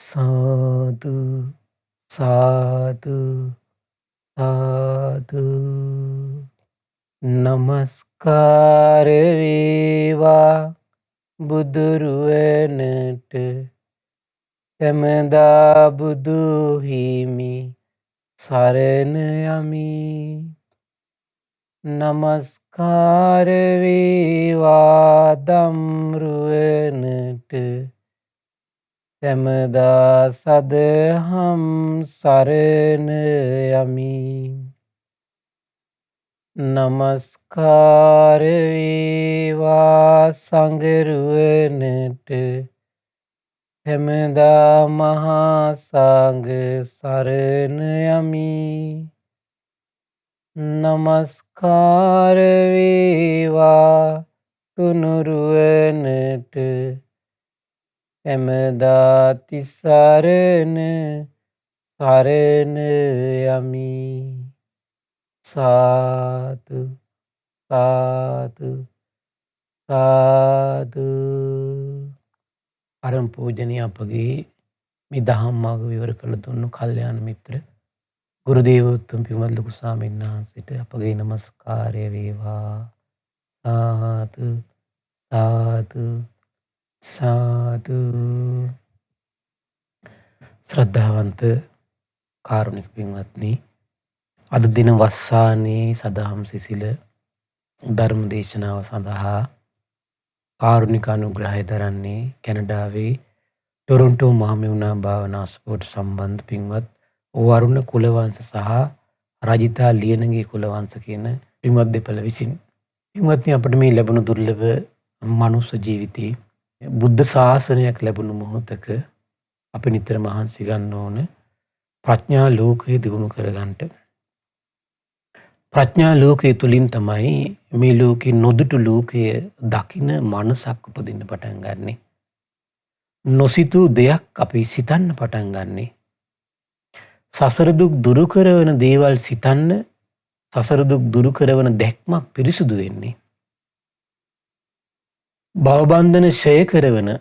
සාදු සාදු සාදු නමස්කාර වේවා බුදුරුවනට සැමදා බුදු හිමි සරණ යමි. නමස්කාර වේවා ධම්රුවනට සැමදා සදහම් සරණ යමි. නමස්කාර වේවා සංඝරුවනට සැමදා මහා සංඝ සරණ යමි. නමස්කාර වේවා තුනුරුවනට සැමදා තිසරණ සරණ යමි. සාදු සාදු සාදු. පරම පූජනීය අපගේ මේ දහම් මාර්ග විවර කළ දුන්නු කල්යාණ මිත්‍ර ගුරු දේවෝත්තම පින්වත් ලොකු ස්වාමීන් වහන්සේට අපගේ නමස්කාරය වේවා. සාදු සාදු සාදු. ශ්‍රද්ධාවන්ත කාරුණික පින්වත්නි, අද දින වස්සානයේ සදහම් සිසිල ධර්ම දේශනාව සඳහා කාරුණික අනුග්‍රහය දරන්නේ කැනඩාවේ ටොරොන්ටෝ මහමෙවුනා භාවනාස්පෝට සම්බන්ධ පින්වත් වරුණ කුලවංශ සහ රජිතා ලියනගේ කුලවංශ කියන පින්වත් දෙපළ විසින්. පින්වත්නි, අපට මේ ලැබුණු දුර්ලභ මනුස්ස ජීවිතේ බුද්ධ ශාසනයක් ලැබුණු මොහොතක අපි නිතර මහන්සි ගන්න ඕන ප්‍රඥා ලෝකය දියුණු කරගන්නට. ප්‍රඥා ලෝකයේ තුලින් තමයි මේ ලෝකේ නොදුටු ලෝකය දකින මනසක් උපදින්න පටන් ගන්නෙ. නොසිතූ දෙයක් අපි සිතන්න පටන් ගන්නෙ. සසර දුක් දුරු කරවන දේවල් සිතන්න, සසර දුක් දුරු කරවන දැක්මක් පිරිසුදු වෙන්නේ. භවබන්ධන ක්ෂය කරවන,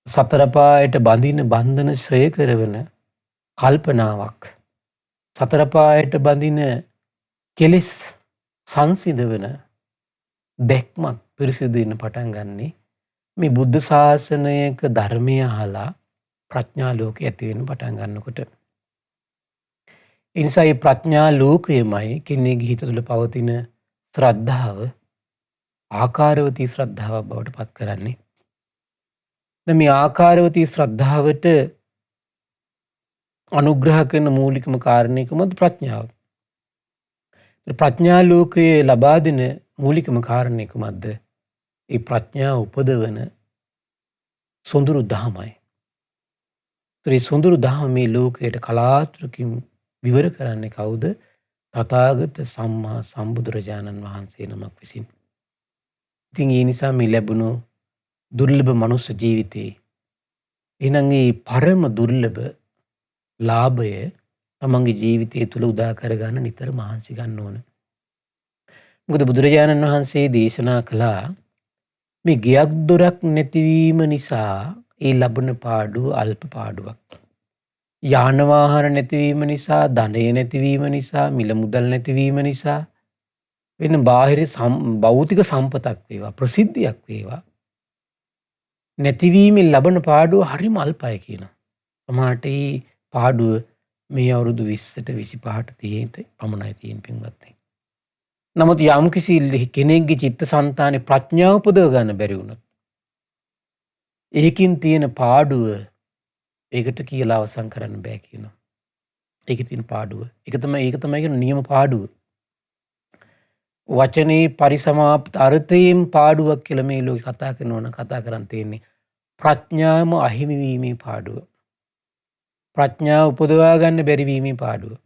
සතර පායට බඳින බන්ධන ක්ෂය කරවන කල්පනාවක්, සතර පායට බඳින කෙලෙස් සංසිඳවන දැක්මක් පිරිසිදු වෙන්න පටන් ගන්නේ මේ බුද්ධ ශාසනයක ධර්මය අහලා ප්‍රඥා ලෝකය ඇති වෙන්න පටන් ගන්නකොට. ඒ නිසා මේ ප්‍රඥා ලෝකයමයි කෙනෙකුගේ හිත තුළ පවතින ශ්‍රද්ධාව ආකාරවතී ශ්‍රද්ධාවක් බවට පත් කරන්නේ. මේ ආකාරවතී ශ්‍රද්ධාවට අනුග්‍රහ කරන මූලිකම කාරණය කොහොමද? ප්‍රඥාව. ප්‍රඥා ලෝකයේ ලබා දෙන මූලිකම කාරණය කොහොමද? ඒ ප්‍රඥාව උපදවන සොඳුරු දහමයි. ඒ සොඳුරු දහම මේ ලෝකයට කලාතුරකින් විවර කරන්නේ කවුද? තථාගත සම්මා සම්බුදුරජාණන් වහන්සේ නමක් විසින්. ඉතින් ඒ නිසා මේ ලැබුණු දුර්ලභ මනුස්ස ජීවිතේ එහෙනම් මේ පරම දුර්ලභ ලාභය තමන්ගේ ජීවිතය තුළ උදා කරගන්න නිතර මහන්සි ගන්න ඕන. මොකද බුදුරජාණන් වහන්සේ දේශනා කළා මේ ගියක් දොරක් නැතිවීම නිසා ඒ ලබන පාඩුව අල්ප පාඩුවක්. යාන වාහන නැතිවීම නිසා, ධනය නැතිවීම නිසා, මිල මුදල් නැතිවීම නිසා වෙන බාහිර භෞතික සම්පතක් වේවා, ප්‍රසිද්ධියක් වේවා නැතිවීමෙන් ලබන පාඩුව හරිම අල්පයි කියනවා. සමහරට මේ පාඩුව මේ අවුරුදු 20ට 25ට 30ට පමණයි තියෙන පින්වත්නි. නමුත් යම් කිසි කෙනෙක්ගේ චිත්තසංතානේ ප්‍රඥාව උපදව ගන්න බැරි වුණොත් ඒකින් තියෙන පාඩුව ඒකට කියලා අවසන් කරන්න බෑ කියනවා. ඒකේ තියෙන පාඩුව. ඒක තමයි කියන නියම පාඩුව. වචනේ පරිසමාප්ත අර්ථයෙන් පාඩුවක් කියලා මේ ලෝකේ කතා කරනවා කතා කරන් තියෙන්නේ ප්‍රඥාවම අහිමි වීමේ පාඩුව. ප්‍රඥාව උපදවා ගන්න බැරි වීමේ පාඩුව.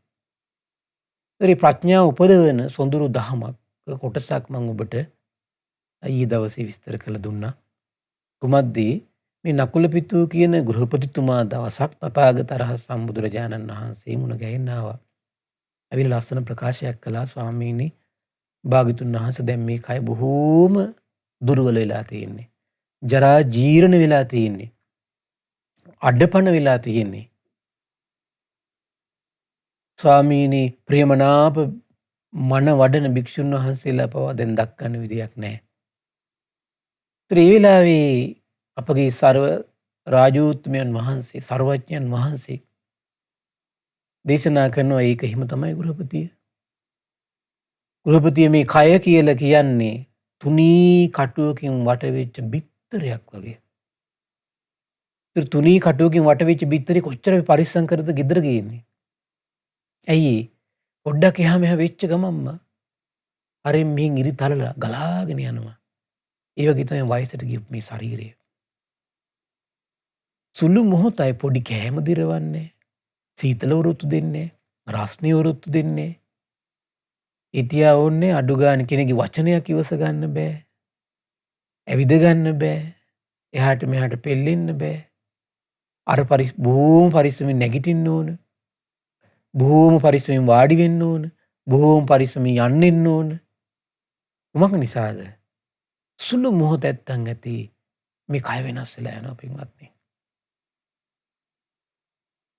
ඒ ප්‍රඥාව උපදවන සොඳුරු දහමක් කොටසක් මම ඔබට ඊයේ දවසේ විස්තර කළ දුන්නා. කුමද්ද මේ නකුල පිටු කියන ගෘහපතිතුමා දවසක් තථාගත රහත් සම්බුදුරජාණන් වහන්සේ මුණ ගැහෙන්න ආවා. ඇවිල්ලා ලස්සන ප්‍රකාශයක් කළා. ස්වාමීනි, භාග්‍යතුන් වහන්සේ දැන් මේ කය බොහෝම දුර්වල වෙලා තියෙන්නේ. ජරා ජීර්ණ වෙලා තියෙන්නේ. අඩපණ වෙලා තියෙන්නේ. ස්වාමීනි ප්‍රියමනාප මන වඩන භික්ෂුන් වහන්සේලා පවා දැන් දක්වන්න විදියක් නැහැ. ඒ වෙලාවේ අපගේ සර්ව රාජෝත්තමයන් වහන්සේ සර්වඥයන් වහන්සේ දේශනා කරනවා ඒක හිම තමයි ගෘහපතිය. ගෘහපතිය මේ කය කියලා කියන්නේ තුනී කටුවකින් වටවෙච්ච බිත්තරයක් වගේ. තුනී කටුවකින් වටවෙච්ච බිත්තරේ කොච්චර පරිස්සම් කරද ගෙදර ගේන්නේ. ඇයි පොඩ්ඩක් එහා මෙහා වෙච්ච ගමන්ම අරින් මෙහින් ඉරි තලලා ගලාගෙන යනවා. ඒ වගේ තමයි වයසට ගිය මේ ශරීරය. සුළු මොහොතයි පොඩි කෑම දිරවන්නේ. සීතල වරුත්තු දෙන්නේ. රස්නේ වරුත්තු දෙන්නේ. ඉතියා ඕන්නේ අඩු ගන්න කෙනෙක්ගේ වචනයක් ඉවස ගන්න බෑ. ඇවිද ගන්න බෑ. එහාට මෙහාට පෙල්ලෙන්න බෑ. අර බොහොම පරිස්සමින් නැගිටින්න ඕන. බොහොම පරිස්සමින් වාඩි වෙන්න ඕන. බොහොම පරිස්සමින් යන්න ඕන. මොකක් නිසාද? සුළු මොහොත ඇත්තන් ඇති මේ කය වෙනස් වෙලා යනවා පින්වත්නි.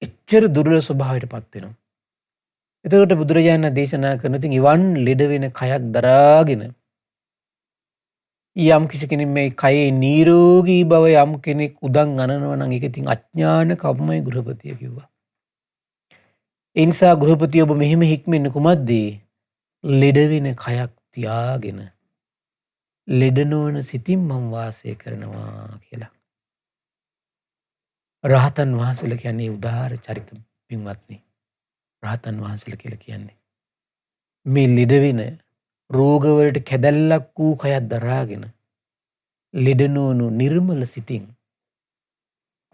එච්චර දුර්වල ස්වභාවයට පත් වෙනවා. එතකොට බුදුරජාණන් දේශනා කරන ඉතින් ඉවන් ලෙඩ වෙන කයක් දරාගෙන යම් කිසි කෙනෙක් මේ කයේ නිරෝගී බව යම් කෙනෙක් උදන් අනනවා නම් ඒක ඉතින් අඥාන කම්මයි ගෘහපතිය කිව්වා. ඒ නිසා ගෘහපතිය ඔබ මෙහෙම හික්මෙන්න කුමක්ද? ලෙඩ වෙන කයක් තියාගෙන ලෙඩ නොවන සිතින් මම වාසය කරනවා කියලා. රහතන් වහන්සේලා කියන්නේ උදාාර චරිත පින්වත්නි. රහතන් වහන්සේලා කියලා කියන්නේ මේ ලෙඩ වෙන රෝගවලට කැදැල්ලක් වූ කයක් දරාගෙන ලෙඩ නොවන නිර්මල සිතින්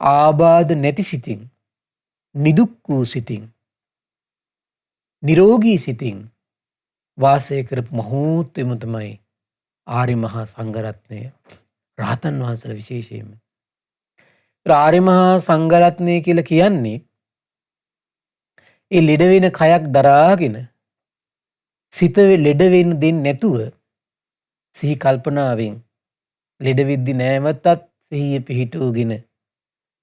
ආබාධ නැති සිතින් නිදුක් වූ සිතින් නිරෝගී සිතින් වාසය කරපු මහෝත්තම තමයි ආර්ය මහා සංඝරත්නය. රහතන් වහන්සේලා විශේෂයෙන්ම ආර්ය මහා සංඝරත්නය කියලා කියන්නේ ඒ ලෙඩ වෙන කයක් දරාගෙන සිත ලෙඩ වෙන්න දෙන්නේ නැතුව සිහි කල්පනාවෙන් ලෙඩ විද්දි නැවතත් සිහිය පිහිටුවගෙන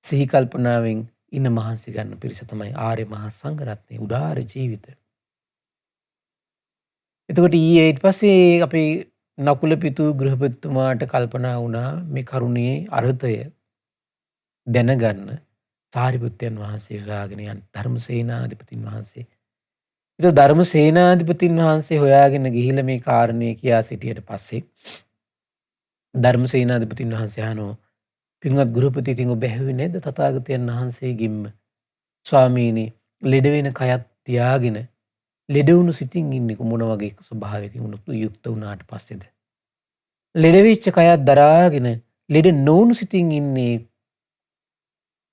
සිහි කල්පනාවෙන් ඉන්න මහන්සි ගන්න පිරිස තමයි ආර්ය මහා සංඝරත්නය. උදාාර ජීවිත. එතකොට ඊට පස්සේ අපේ නකුල පිතු ගෘහපතිතුමාට කල්පනා වුණා මේ කරුණේ අර්ථය දැනගන්න සාරිපුත්තයන් වහන්සේ හොයාගෙන යන ධර්මසේනාධිපතින් වහන්සේ. ඒක ධර්මසේනාධිපතින් වහන්සේ හොයාගෙන ගිහිල්ලා මේ කාරණේ කියා සිටියට පස්සේ ධර්මසේනාධිපතින් වහන්සේ අහනවා පින්වත් ගෘහපති ඉතින් ඔබ ඇහුවේ නැද්ද තථාගතයන් වහන්සේගෙම්ම ස්වාමීනි ලෙඩ වෙන කයත් තියාගෙන ලෙඩ වුණු සිතින් ඉන්නේ මොන වගේ ස්වභාවයකින් වුණත් යුක්ත වුණාට පස්සේද? ලෙඩ වෙච්ච කයත් දරාගෙන ලෙඩ නොවුණු සිතින් ඉන්නේ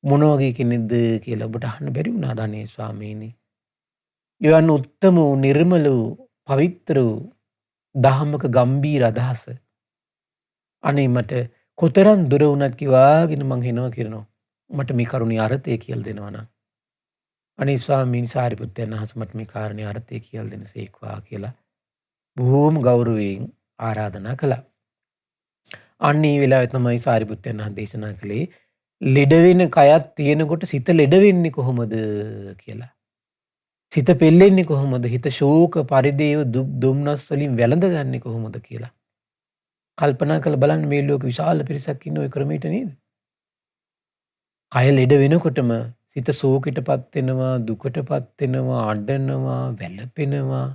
මොන වගේ කෙනෙක්ද කියලා ඔබට අහන්න බැරි වුණාද අනේ ස්වාමීනි? යවන්න උත්තම වූ නිර්මල වූ පවිත්‍ර වූ දහමක ගම්බීර අදහස. අනේ මට කොතරම් දුර වුණත් කිවාගෙන මං එනවා කියනවා. මට මේ කරුණේ අර්ථය කියලා දෙනවා නම්. අනේ ස්වාමීන් සාරිපුත්තයන් වහන්සේ මට මේ කාරණේ අර්ථය කියලා දෙනසේක්වා කියලා බොහෝම ගෞරවයෙන් ආරාධනා කළා. අන්නේ වෙලාවේ තමයි සාරිපුත්තයන් වහන්සේ දේශනා කළේ ලෙඩ වෙන කයක් තියෙනකොට සිත ලෙඩ වෙන්නේ කොහොමද කියලා. සිත පෙල්ලෙන්නේ කොහොමද? හිත ශෝක පරිදේව දුක් දුම්නස් වලින් වැළඳගන්නේ කොහොමද කියලා. කල්පනා කරලා බලන්න මේ ලෝක විශාල පිරිසක් ඉන්න ඔය ක්‍රමයට නේද? කය ලෙඩ වෙනකොටම සිත ශෝකයටපත් වෙනවා, දුකටපත් වෙනවා, අඬනවා, වැළපෙනවා,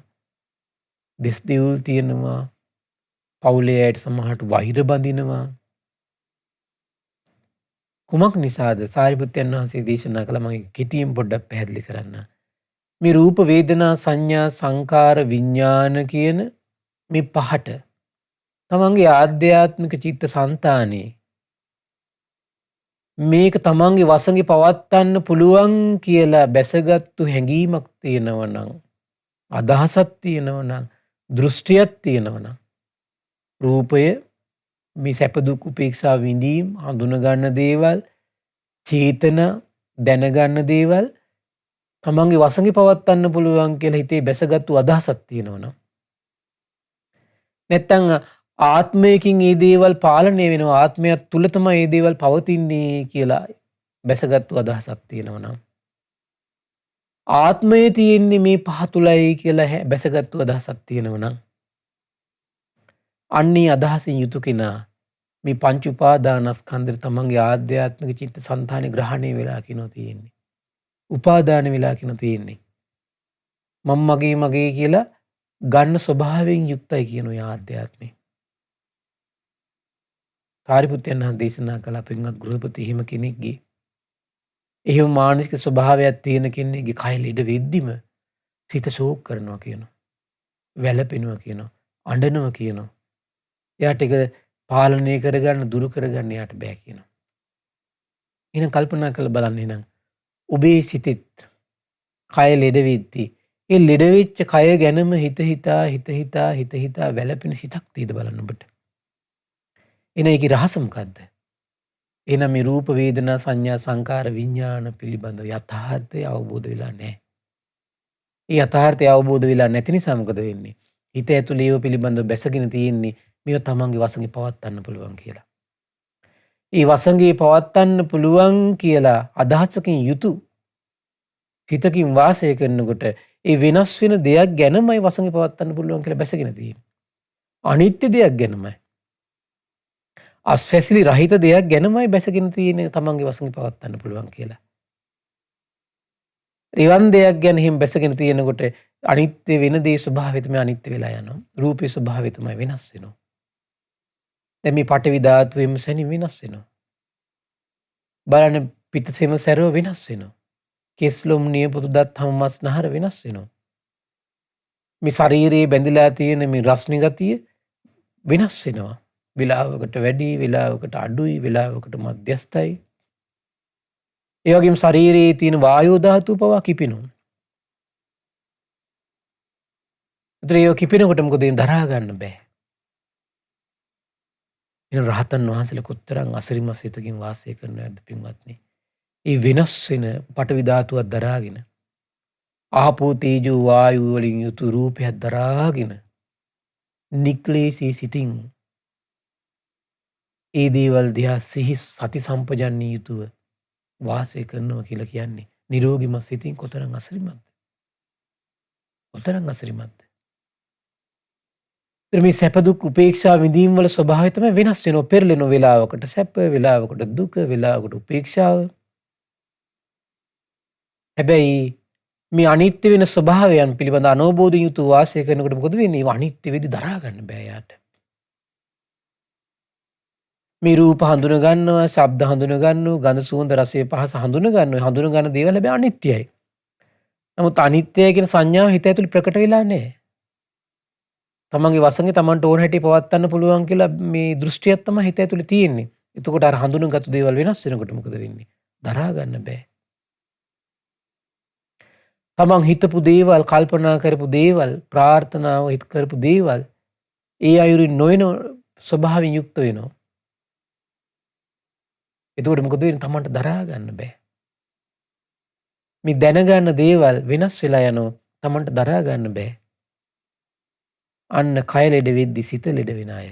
දෙස් දෙවුල් තියෙනවා, පවුලේ අයට සමහරට වෛර බඳිනවා. කුමක් නිසාද? සාරිපුත්තයන් වහන්සේ දේශනා කළා මම කෙටියෙන් පොඩ්ඩක් පැහැදිලි කරන්න. මේ රූප වේදනා සංඥා සංකාර විඥාන කියන මේ පහට තමන්ගේ ආධ්‍යාත්මික චිත්ත සංතානේ මේක තමන්ගේ වසඟේ පවත්වන්න පුළුවන් කියලා බැසගත්තු හැඟීමක් තියෙනවා නම්, අදහසක් තියෙනවා නම්, දෘෂ්ටියක් තියෙනවා නම් රූපය මේ සැප දුක් උපේක්ෂා විඳීම් හඳුන ගන්න දේවල්, චේතන දැනගන්න දේවල් තමන්ගේ වසඟේ පවත්වන්න පුළුවන් කියලා හිතේ බැසගත්තු අදහසක් තියෙනවා නම්, නැත්තම් ආත්මයකින් මේ දේවල් පාලනය වෙනවා, ආත්මයක් තුල තමයි මේ දේවල් පවතින්නේ කියලා බැසගත්තු අදහසක් තියෙනවා නම් ආත්මය තියෙන්නේ මේ පහ තුලයි කියලා බැසගත්තු අදහසක් තියෙනවා නම් අන්නේ අදහසින් යුතු කෙනා මේ පංච උපාදානස්කන්ධය තමන්ගේ ආධ්‍යාත්මික චිත්ත සංතානෙ ග්‍රහණය වෙලා කියනවා තියෙන්නේ. උපාදාන වෙලා කියනවා තියෙන්නේ. මම මගේ කියලා ගන්න ස්වභාවයෙන් යුක්තයි කියන ඔය ආධ්‍යාත්මය. සාරිපුත්තයන් වහන්සේ දේශනා කළ පින්වත් ගෘහපති හිම කෙනෙක්ගේ එහෙම මානසික ස්වභාවයක් තියෙන කෙනෙක්ගේ කය ලෙඩ වෙද්දිම සිත ශෝක කරනවා කියනවා. වැළපෙනවා කියනවා. අඬනවා කියනවා. එයාට ඒක පාලනය කරගන්න දුරු කරගන්න එයාට බෑ කියනවා. එහෙනම් කල්පනා කරලා බලන්න එහෙනම් ඔබේ සිතෙත් කය ලෙඩ වෙද්දී ඒ ලෙඩ වෙච්ච කය ගැනම හිත හිතා වැළපෙන සිතක් තියෙද බලන්න ඔබට. එහෙනම් ඒකේ රහස මොකද්ද? එහෙනම් මේ රූප වේදනා සංඥා සංකාර විඥාන පිළිබඳව යථාර්ථය අවබෝධ වෙලා නැහැ. ඒ යථාර්ථය අවබෝධ වෙලා නැති නිසා මොකද වෙන්නේ? හිත ඇතුළේ ඒව පිළිබඳව බැසගෙන තියෙන්නේ මේව තමන්ගේ වශයෙන් පවත්වන්න පුළුවන් කියලා. ඒ වසඟේ පවත්වන්න පුළුවන් කියලා අදහසකින් යුතු හිතකින් වාසය කරනකොට ඒ වෙනස් වෙන දෙයක් ගැනමයි වසඟේ පවත්වන්න පුළුවන් කියලා බැසගෙන තියෙන්නේ. අනිත්‍ය දෙයක් ගැනමයි. අස්වැසිලි රහිත දෙයක් ගැනමයි බැසගෙන තියෙන්නේ තමන්ගේ වසඟේ පවත්වන්න පුළුවන් කියලා. රිවන් දෙයක් ගැන හිම බැසගෙන තියෙනකොට අනිත්‍ය වෙන දේ ස්වභාවය තමයි අනිත්‍ය වෙලා යනවා. රූපේ ස්වභාවය තමයි වෙනස් වෙනවා. දැන් මේ පඨවි ධාතුවෙම සැනින් වෙනස් වෙනවා. බලන්න පිටසෙම සැරව වෙනස් වෙනවා. කෙස්ලොම් නියපොතු දත් හම මස් නහර වෙනස් වෙනවා. මේ ශරීරයේ බැඳිලා තියෙන මේ රස්නි ගතිය වෙනස් වෙනවා. වෙලාවකට වැඩි, වෙලාවකට අඩුයි, වෙලාවකට මධ්‍යස්ථයි. ඒ වගේම ශරීරයේ තියෙන වායෝ ධාතුව පවා කිපෙනවා. ඒතර ඒක කිපෙනකොට මොකද දරා ගන්න බෑ. එන රහතන් වහන්සේලා කොතරම් අසිරිමත් සිතකින් වාසය කරනවද පින්වත්නි. ඒ වෙනස් වෙන පඨවි ධාතුවක් දරාගෙන ආපෝ තේජෝ වායු වලින් යුතු රූපයක් දරාගෙන නික්ලේශී සිතින් ඒ දේවල් දිහා සිහි සති සම්පජන්ණී යුතුව වාසය කරනවා කියලා කියන්නේ නිරෝගීමත් සිතින් කොතරම් අසිරිමත්ද? කොතරම් අසිරිමත්ද? මේ සැප දුක් උපේක්ෂා විඳීම් වල ස්වභාවය තමයි වෙනස් වෙනවා. පෙරලෙන වෙලාවකට සැප, වෙලාවකට දුක, වෙලාවකට උපේක්ෂාව. හැබැයි මේ අනිත්‍ය වෙන ස්වභාවයන් පිළිබඳ අනෝබෝධයෙන් යුතුව වාසය කරනකොට මොකද වෙන්නේ? ඒ අනිත්‍ය වෙදි දරා ගන්න බෑ යාට. මේ රූප හඳුන ගන්නවා, ශබ්ද හඳුන ගන්නවා, ගඳ සුවඳ රසය පහස හඳුන ගන්නවා. හඳුන ගන්න දේවල් හැබැයි අනිත්‍යයි. නමුත් අනිත්‍යය කියන සංඥාව හිත ඇතුළේ ප්‍රකට වෙලා නැහැ. තමන්ගේ වසඟේ තමන්ට ඕන හැටි පවත්වන්න පුළුවන් කියලා මේ දෘෂ්ටියක් තමයි හිත ඇතුලේ තියෙන්නේ. එතකොට අර හඳුනගත්තු දේවල් වෙනස් වෙනකොට මොකද වෙන්නේ? දරා ගන්න බෑ. තමන් හිතපු දේවල්, කල්පනා කරපු දේවල්, ප්‍රාර්ථනාව හිත කරපු දේවල් ඒ අයුරින් නොවන ස්වභාවයෙන් යුක්ත වෙනවා. එතකොට මොකද වෙන්නේ? තමන්ට දරා ගන්න බෑ. මේ දැනගන්න දේවල් වෙනස් වෙලා යනවා. තමන්ට දරා ගන්න බෑ. අන්න කය ලෙඩ වෙද්දි සිත ලෙඩ වෙන අය.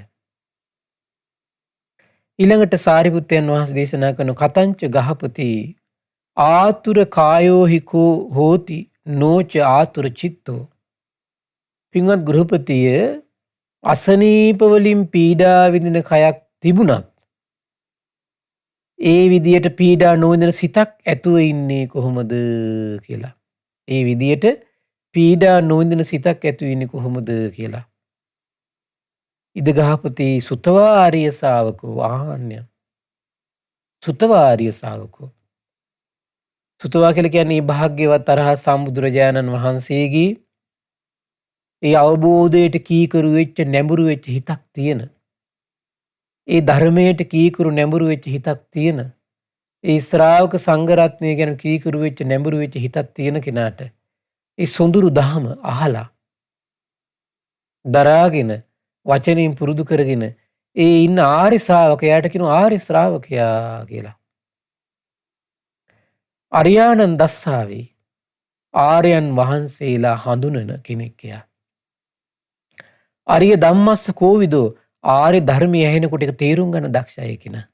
ඊළඟට සාරිපුත්තයන් වහන්සේ දේශනා කරන කතංච ගහපති ආතුර කායෝහිකෝ හෝති නෝච ආතුර චිත්තෝ. පින්වත් ගෘහපතිය අසනීප වලින් පීඩා විඳින කයක් තිබුණත් ඒ විදියට පීඩා නොවිඳින සිතක් ඇතුව ඉන්නේ කොහොමද කියලා. ඒ විදියට පීඩා නොවිඳින සිතක් ඇතු ඉන්නේ කොහොමද කියලා. ඉදගහපති සුතවා ආර්ය ශ්‍රාවකෝ ආහාන්‍ය. සුතවා ආර්ය ශ්‍රාවකෝ. සුතවා කියලා කියන්නේ භාග්‍යවත් අරහත් සම්බුදුරජාණන් වහන්සේගේ ඒ අවබෝධයට කීකරු වෙච්ච නැඹුරු වෙච්ච හිතක් තියෙන. ඒ ධර්මයට කීකරු නැඹුරු වෙච්ච හිතක් තියෙන. ඒ ශ්‍රාවක සංඝ රත්නය ගැන කීකරු වෙච්ච නැඹුරු වෙච්ච හිතක් තියෙන කෙනාට ඒ සොඳුරු දහම අහලා දරාගෙන වචනයෙන් පුරුදු කරගෙන ඒ ඉන්න ආර්ය ශ්‍රාවකයාට කියනවා ආර්ය ශ්‍රාවකයා කියලා. අරියානන් දස්සාවේ ආර්යයන් වහන්සේලා හඳුනන කෙනෙක් එයා. ආර්ය ධම්මස්ස කෝවිදෝ ආර්ය ධර්මය ඇහෙනකොට ඒක තේරුම් ගන්න දක්ෂයි කෙනා.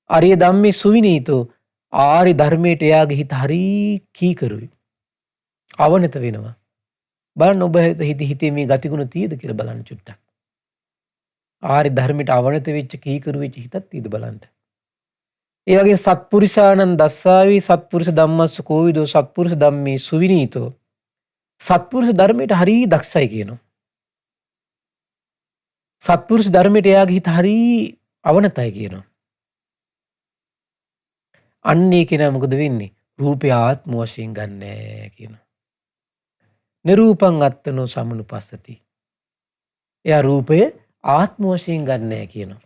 ආර්ය ධම්මේ සුවිනීතෝ ආර්ය ධර්මයට එයාගේ හිත හරි කීකරුයි. අවනත වෙනවා. බලන්න ඔබ හිතේ මේ ගතිගුණ තියෙද කියලා බලන්න චුට්ටක්. ආර්ය ධර්මයට අවනත වෙච්ච කීකරු වෙච්ච හිතක් තියෙද බලන්න. ඒ වගේ සත්පුරුෂානං දස්සාවි සත්පුරුෂ ධම්මස්ස කෝවිදෝ සත්පුරුෂ ධම්මේ සුවිනීතෝ සත්පුරුෂ ධර්මයට හරි දක්ෂයි කියනවා. සත්පුරුෂ ධර්මයට එයාගේ හිත හරි අවනතයි කියනවා. අන්නේ කෙනා මොකද වෙන්නේ? රූපය ආත්ම වශයෙන් ගන්නෑ කියනවා. නිරූපං අත්තනෝ සමනුපස්සති. එයා රූපය ආත්ම වශයෙන් ගන්නෑ කියනවා.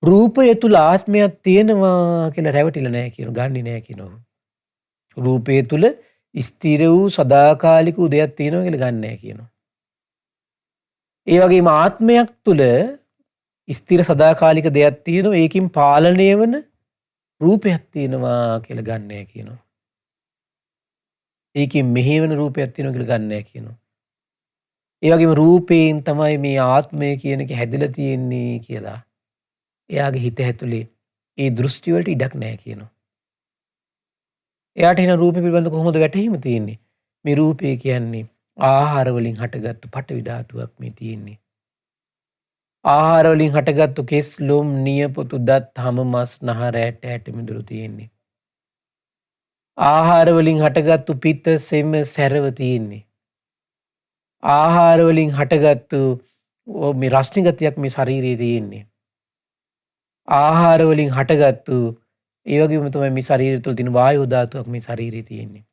රූපය තුල ආත්මයක් තියෙනවා කියලා රැවටිලා නැහැ කියනවා. ගන්නෙ නැහැ කියනවා. රූපය තුල ස්ථිර වූ සදාකාලික උදයක් තියෙනවා කියලා ගන්න නැහැ කියනවා. ඒ වගේම ආත්මයක් තුල ස්ථිර සදාකාලික දෙයක් තියෙනවා. ඒකින් පාලනය වන රූපයක් තියෙනවා කියලා ගන්න නැහැ කියනවා. ඒකින් මෙහෙවන රූපයක් තියෙනවා කියලා ගන්න නැහැ කියනවා. ඒ වගේම රූපයෙන් තමයි මේ ආත්මය කියන එක හැදිලා තියෙන්නේ කියලා එයාගේ හිත ඇතුලේ ඒ දෘෂ්ටි වලට ඉඩක් නැහැ කියනවා. එයාට එන රූපේ පිළිබඳ කොහොමද වැටහීම තියෙන්නේ? මේ රූපය කියන්නේ ආහාර වලින් හටගත්තු පටවි ධාතුවක් මේ තියෙන්නේ. ආහාර වලින් හටගත්තු කෙස් ලොම් නියපොතු දත් හම මස් නහර ඇට මිදුළු තියෙන්නේ. ආහාර වලින් හටගත්තු පිත්ත සෙම සැරව තියෙන්නේ. ආහාර වලින් හටගත්තු මේ රස්නි ගතියක් මේ ශරීරයේ තියෙන්නේ. ආහාර වලින් හටගත්තු ඒ වගේම තමයි මේ ශරීරය තුළ තියෙන වායු ධාතුවක් මේ ශරීරයේ තියෙන්නේ.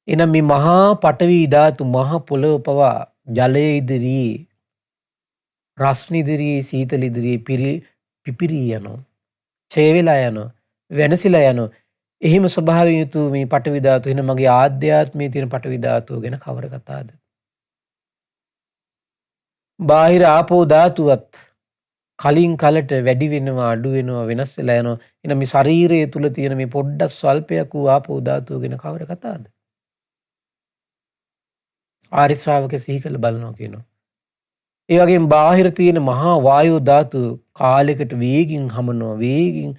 එහෙනම් මේ මහා පඨවි ධාතු මහා පොළොව පවා ජලයේ ඉදිරියේ රස්නි ඉදිරියේ සීතල ඉදිරියේ පිපිරී යනවා. ඡය වෙලා යනවා. වෙනසිලා යනවා. එහිම ස්වභාවයෙන් යුතු මේ පඨවි ධාතු එහෙනම් මගේ ආධ්‍යාත්මයේ තියෙන පඨවි ධාතුව ගැන කවර කතාවද? බාහිර ආපෝ ධාතුවත් කලින් කලට වැඩි වෙනවා අඩු වෙනවා වෙනස් වෙලා යනවා. එහෙනම් මේ ශරීරය තුල තියෙන මේ පොඩ්ඩක් ස්වල්පයක් වූ ආපෝ ධාතුව ගැන කවර කතාවද? ආර්ය ශ්‍රාවකයා සිහි කළ බලනවා කියනවා. ඒ වගේම බාහිර තියෙන මහා වායෝ ධාතු කාලයකට වේගින් හමනවා වේගින්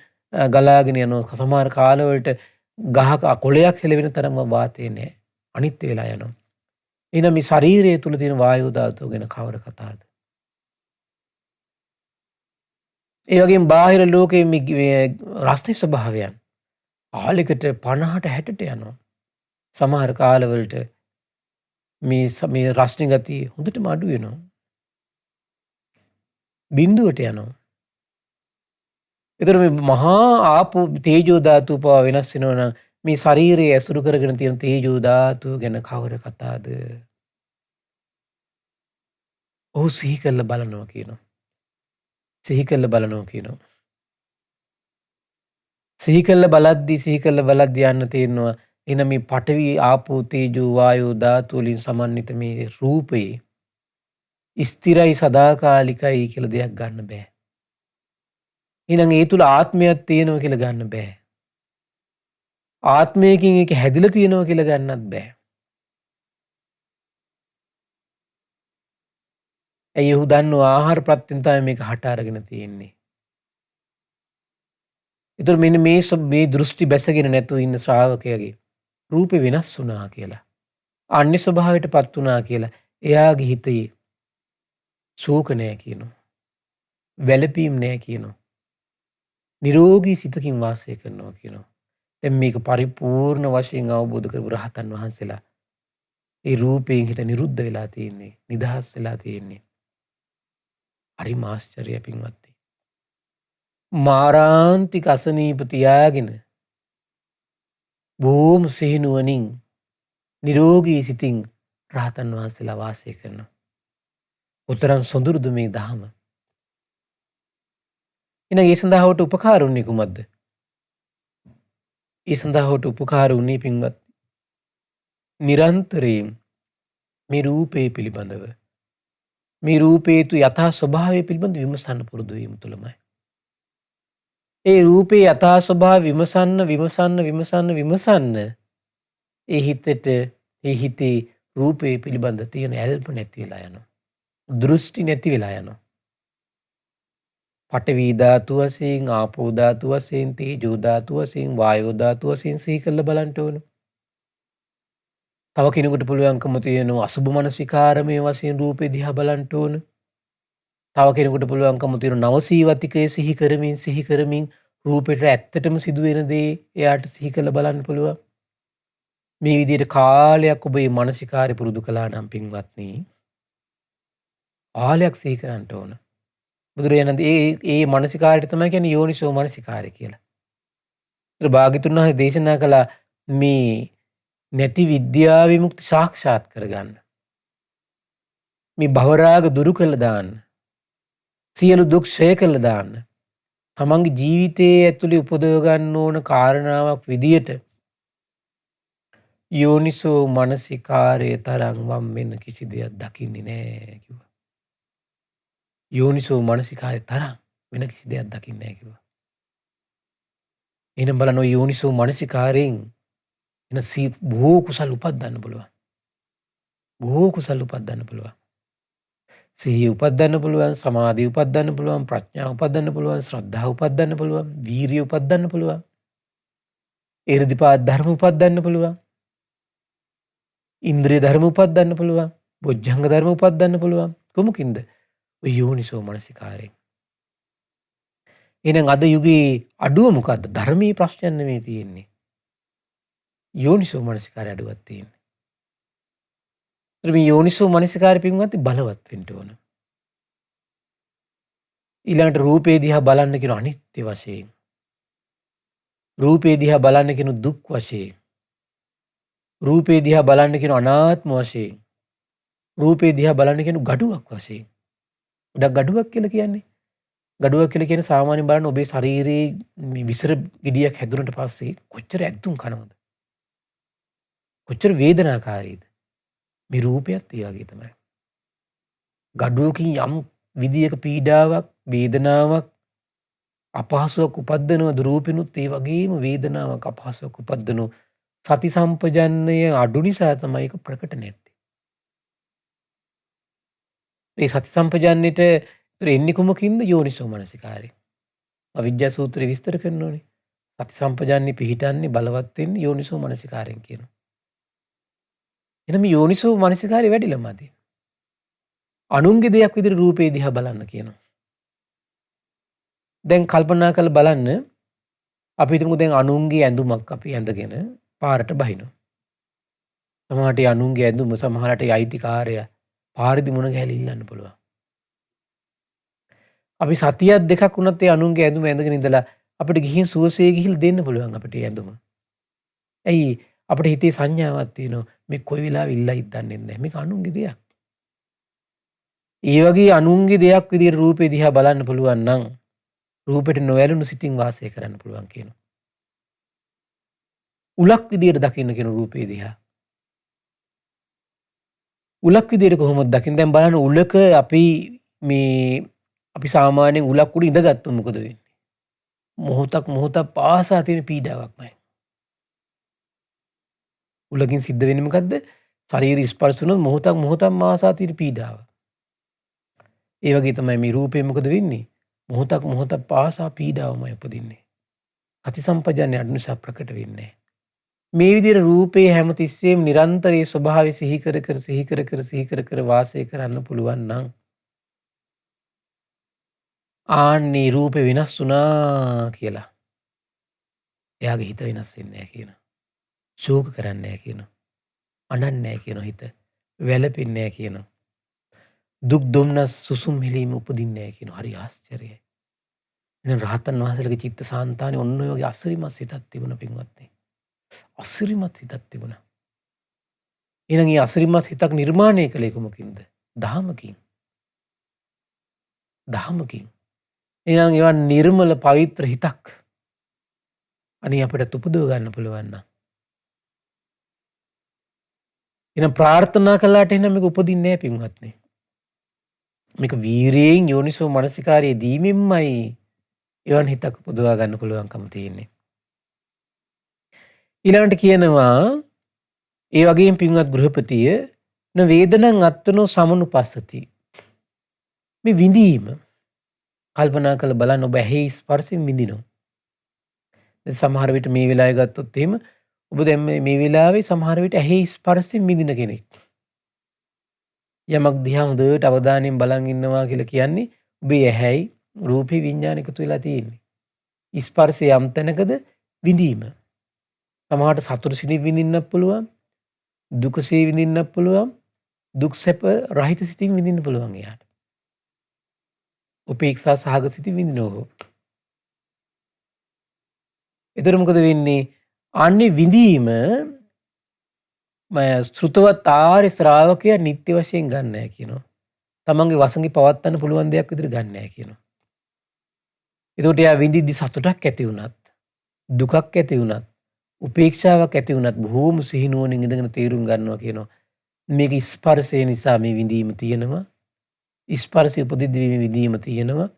ගලාගෙන යනවා. සමහර කාලවලට ගහක කොළයක් හෙලවෙන තරම වාතය නැහැ. අනිත්‍ය වෙලා යනවා. එහෙනම් මේ ශරීරය තුල තියෙන වායෝ ධාතුව ගැන කවර කතාවද? ඒ වගේම බාහිර ලෝකයේ මේ රස්නේ ස්වභාවයන් කාලයකට 50ට 60ට යනවා. සමහර කාලවලට මේ රස්නේ ගතිය හොඳටම අඩු වෙනවා. බිඳුවට යනවා. ඒතර මේ මහා ආපෝ තේජෝ ධාතු පවා වෙනස් වෙනවා නම් මේ ශරීරයේ ඇසුරු කරගෙන තියෙන තේජෝ ධාතුව ගැන කවර කතාවද? ඔහු සිහි කරලා බලනවා කියනවා. සිහි කරලා බලනවා කියනවා. සිහි කරලා බලද්දී යන්න තේරෙනවා එන මේ පඨවි ආපෝ තේජෝ වායෝ ධාතු වලින් සමන්විත මේ රූපේ ස්ථිරයි සදාකාලිකයි කියලා දෙයක් ගන්න බෑ. එහෙනම් ඒ තුල ආත්මයක් තියෙනවා කියලා ගන්න බෑ. ආත්මයකින් ඒක හැදිලා තියෙනවා කියලා ගන්නත් බෑ. ඇයි ඔහු දන්නවා ආහාර ප්‍රත්‍යයෙන් තමයි මේක හට අරගෙන තියෙන්නේ. ඒතර මෙන්න මේ දෘෂ්ටි බැසගෙන නැතුව ඉන්න ශ්‍රාවකයාගේ රූපේ වෙනස් වුණා කියලා. අන්‍ය ස්වභාවයටපත් වුණා කියලා එයාගේ හිතේ ශෝක නැහැ කියනවා. වැළපීම් නැහැ කියනවා. නිරෝගී සිතකින් වාසය කරනවා කියනවා. දැන් මේක පරිපූර්ණ වශයෙන් අවබෝධ කරපු රහතන් වහන්සේලා ඒ රූපයෙන් හිත නිරුද්ධ වෙලා තියෙන්නේ, නිදහස් වෙලා තියෙන්නේ. හරි ආශ්චර්යයි පින්වත්නි. මාරාන්තික අසනීප තියාගෙන බොහොම සිහිනුවණින් නිරෝගී සිතින් රහතන් වහන්සේලා වාසය කරනවා. උතරම් සොඳුරුද මේ ධහම. එහෙනම් ඒ සඳහා වට උපකාර වුණේ කුමක්ද? ඒ සඳහා වට උපකාර වුණේ පින්වත් නිරන්තරයෙන් මේ රූපේ පිළිබඳව මේ රූපේ තු යථා ස්වභාවය පිළිබඳව විමසන්න පුරුදු වීම තුළමයි. ඒ රූපේ යථා ස්වභාවය විමසන්න ඒ හිතේ රූපේ පිළිබඳ තියෙන ඇල්ම නැති වෙලා යනවා. දෘෂ්ටි නැති වෙලා යනවා. පඨවි ධාතු වශයෙන්, ආපෝ ධාතු වශයෙන්, තේජෝ ධාතු වශයෙන්, වායෝ ධාතු වශයෙන් සිහි කරලා බලන්න ඕන. තව කෙනෙකුට පුළුවන්කම තියෙනවා අසුභ මනසිකාරමේ වශයෙන් රූපේ දිහා බලන්න ඕන. තව කෙනෙකුට පුළුවන්කම තියෙනවා නවසීවතිකයේ සිහි කරමින් රූපෙට ඇත්තටම සිදුවෙන දේ එයාට සිහි කරලා බලන්න පුළුවන්. මේ විදිහට කාලයක් ඔබ මේ මානසිකාරය පුරුදු කළා නම් පින්වත්නි, කාලයක් සිහි කරන්න ඕන. බුදුරජාණන් ඒ මානසිකාරයට තමයි කියන්නේ යෝනිසෝ මානසිකාරය කියලා. ඒතර භාග්‍යතුන් වහන්සේ දේශනා කළ මේ නැති විද්‍යා විමුක්ති සාක්ෂාත් කරගන්න. මේ භවරාග දුරු කළා දාන්න. සියලු දුක් ක්ෂය කළා දාන්න. තමන්ගේ ජීවිතයේ ඇතුලේ උපදව ගන්න ඕන කාරණාවක් විදියට යෝනිසෝ මනසිකාරයේ තරම් වම් වෙන කිසි දෙයක් දකින්නේ නැහැ කිව්වා. යෝනිසෝ මනසිකාරයේ තරම් වෙන කිසි දෙයක් දකින්නේ නැහැ කිව්වා. එහෙනම් බලන්න ඔය යෝනිසෝ මනසිකාරයෙන් එන බොහෝ කුසල් උපදින්න පුළුවන්. බොහෝ කුසල් උපදින්න පුළුවන්. සිහිය උපදින්න පුළුවන්, සමාධිය උපදින්න පුළුවන්, ප්‍රඥාව උපදින්න පුළුවන්, ශ්‍රද්ධාව උපදින්න පුළුවන්, වීරිය උපදින්න පුළුවන්, ඊර්ධිපාද ධර්ම උපදින්න පුළුවන්, ඉන්ද්‍රිය ධර්ම උපදින්න පුළුවන්, බොජ්ජංග ධර්ම උපදින්න පුළුවන්. කොමුකින්ද? ඔය යෝනිසෝ මනසිකාරයෙන්. එහෙනම් අද යුගයේ අඩුව මොකද්ද? ධර්මයේ ප්‍රශ්න නෙමෙයි තියෙන්නේ. යෝනිසෝ මනසිකාරය අඩුවක් තියෙන්නේ. මේ යෝනිසෝ මනසිකාරය පින්වත් බලවත් වෙන්න ඕන. ඊළඟට රූපේ දිහා බලන්න කියන අනිත්‍ය වශයෙන්. රූපේ දිහා බලන්න කියන දුක් වශයෙන්. රූපේ දිහා බලන්න කියන අනාත්ම වශයෙන්. රූපේ දිහා බලන්න කියන ගඩුවක් වශයෙන්. උඩ ගඩුවක් කියලා කියන්නේ. ගඩුවක් කියලා කියන්නේ සාමාන්‍යයෙන් බලන්න ඔබේ ශරීරයේ මේ විසර ගෙඩියක් හැදුනට පස්සේ කොච්චර ඇද්දුම් කනවද? කොච්චර වේදනාකාරීද? මේ රූපයත් ඒ වගේ තමයි. ගඩුවකින් යම් විදියක පීඩාවක්, වේදනාවක්, අපහසුයක් උපද්දනවද? රූපිනුත් ඒ වගේම වේදනාවක්, අපහසුයක් උපද්දනෝ. සති සම්පජන්ණය අඩු නිසා තමයි ඒක ප්‍රකට නැත්තේ. මේ සති සම්පජන්ණයට එන්නේ කොමකින්ද? යෝනිසෝ මනසිකාරය. අවිජ්ජා සූත්‍රය විස්තර කරනෝනේ. සති සම්පජන්ණි පිහිටන්නේ බලවත් වෙන්නේ යෝනිසෝ මනසිකාරයෙන් කියනවා. එනම යෝනිසෝ මනසිකාරය වැඩිලා මදි. අනුන්ගේ දෙයක් විදිහට රූපේ දිහා බලන්න කියනවා. දැන් කල්පනා කරලා බලන්න, අපි හිතමු දැන් අනුන්ගේ ඇඳුමක් අපි ඇඳගෙන පාරට බහිනවා. සමහරට අනුන්ගේ ඇඳුම සමහරට අයිතිකාරය පාරේදී මුණ ගැහිලා ඉල්ලන්න පුළුවන්. අපි සතියක් දෙකක් වුණත් ඒ අනුන්ගේ ඇඳුම ඇඳගෙන ඉඳලා අපිට ගිහින් සුවසේ ගිහිල්ලා දෙන්න පුළුවන් අපිට ඒ ඇඳුම. ඇයි? අපිට හිතේ සංඥාවක් තියෙනවා මේ කොයි වෙලාවෙ ඉල්ලයිද දන්නේ නැහැ. මේක අනුන්ගේ දෙයක්. ඒ වගේ අනුන්ගේ දෙයක් විදිහට රූපේ දිහා බලන්න පුළුවන් නම් රූපෙට නොඇලුණු සිතින් වාසය කරන්න පුළුවන් කියනවා. උලක් විදිහට දකින්න කියන රූපේ දිහා. උලක් විදිහට කොහොමද දකින්නේ? දැන් බලන්න උලක අපි සාමාන්‍යයෙන් උලක් උඩ ඉඳගත්තොත් මොකද වෙන්නේ? මොහොතක් පාසා තියෙන පීඩාවක්මයි. උලකින් සිද්ධ වෙන්නේ මොකද්ද? ශරීර ස්පර්ශ වුණොත් මොහොතක් මාසා තියෙන පීඩාව. ඒ වගේ තමයි මේ රූපේ මොකද වෙන්නේ? මොහොතක් පාසා පීඩාවමයි උපදින්නේ. අති සම්පජන්‍ය අඩු නිසා ප්‍රකට වෙන්නේ. මේ විදිහට රූපේ හැමතිස්සෙම නිරන්තරයේ ස්වභාවය සිහි කර වාසය කරන්න පුළුවන් නම් ආන්නේ රූපේ වෙනස් වුණා කියලා එයාගේ හිත වෙනස් වෙන්නේ නැහැ කියනවා. ශෝක කරන්නේ නැහැ කියනවා. අනන්නේ නැහැ කියනවා හිත. වැළපෙන්නේ නැහැ කියනවා. දුක් දුම්නස් සුසුම් හිලීම උපදින්නේ නැහැ කියනවා. හරි ආශ්චර්යයි. එහෙනම් රහතන් වහන්සේලගේ චිත්ත සාන්තානේ ඔන්න ඔය වගේ අසිරිමත් හිතක් තිබුණා පින්වත්නි. අසිරිමත් හිතක් තිබුණා. එහෙනම් මේ අසිරිමත් හිතක් නිර්මාණය කළේ කොමකින්ද? දහමකින්. එහෙනම් ඒවා නිර්මල පවිත්‍ර හිතක් අනේ අපිට උපදව ගන්න පුළුවන් නම් එහෙනම් ප්‍රාර්ථනා කළාට එහෙනම් මේක උපදින්නේ නැහැ පින්වත්නි. මේක වීරියෙන් යෝනිසෝ මනසිකාරයේ දීමෙන්මයි එවන් හිතක් උපදවා ගන්න පුළුවන්කම තියෙන්නේ. ඊළඟට කියනවා ඒ වගේම පින්වත් ගෘහපතිය න වේදනං අත්තනෝ සමනුපස්සති. මේ විඳීම කල්පනා කරලා බලන්න ඔබ ඇහි ස්පර්ශයෙන් විඳිනවා. දැන් සමහර විට මේ වෙලාවේ ගත්තොත් එහෙම ඔබ දැන් මේ වෙලාවේ සමහර විට ඇහි ස්පර්ශයෙන් විඳින කෙනෙක්. යමක් දිහා හොඳට අවධානයෙන් බලන් ඉන්නවා කියලා කියන්නේ ඔබේ ඇහැයි රූපේ විඤ්ඤාණ එකතු වෙලා තියෙන්නේ. ස්පර්ශය යම් තැනකද විඳීම. සමහරට සතුට සිතින් විඳින්නත් පුළුවන්, දුකසේ විඳින්නත් පුළුවන්, දුක් සැප රහිත සිතින් විඳින්න පුළුවන් එයාට. උපේක්ෂා සහගත සිතින් විඳිනවා. එතකොට මොකද වෙන්නේ? අන්නේ විඳීම ශ්‍රුතවත් ආර්ය ශ්‍රාවකයා නිත්‍ය වශයෙන් ගන්න නැහැ කියනවා. තමන්ගේ වසඟේ පවත්වන්න පුළුවන් දෙයක් විදිහට ගන්න නැහැ කියනවා. එතකොට එයා විඳිද්දි සතුටක් ඇති වුණත්, දුකක් ඇති වුණත්, උපේක්ෂාවක් ඇති වුණත් බොහෝම සිහිනුවණින් ඉඳගෙන තේරුම් ගන්නවා කියනවා. මේක ස්පර්ශය නිසා මේ විඳීම තියෙනවා. ස්පර්ශය උපදිද්දී මේ විඳීම තියෙනවා.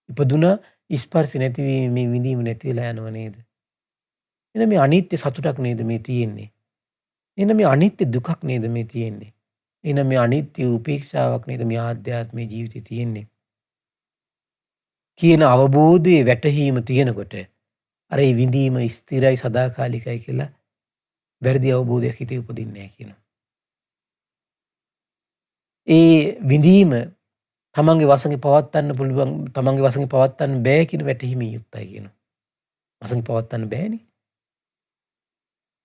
ඉපදුනා ස්පර්ශ නැතිවීම මේ විඳීම නැති වෙලා යනව නේද? එහෙනම් මේ අනිත්‍ය සතුටක් නේද මේ තියෙන්නේ? එහෙනම් මේ අනිත්‍ය දුකක් නේද මේ තියෙන්නේ? එහෙනම් මේ අනිත්‍ය උපේක්ෂාවක් නේද මේ ආධ්‍යාත්මයේ ජීවිතේ තියෙන්නේ? කියන අවබෝධයේ වැටහීම තියෙනකොට අර ඒ විඳීම ස්ථිරයි සදාකාලිකයි කියලා වැරදි අවබෝධයක් හිතේ උපදින්නේ නැහැ කියනවා. ඒ විඳීම තමන්ගේ වසඟේ පවත්වන්න පුළුවන්, තමන්ගේ වසඟේ පවත්වන්න බෑ කියන වැටහීමෙන් යුක්තයි කියනවා. වසඟේ පවත්වන්න බෑනේ.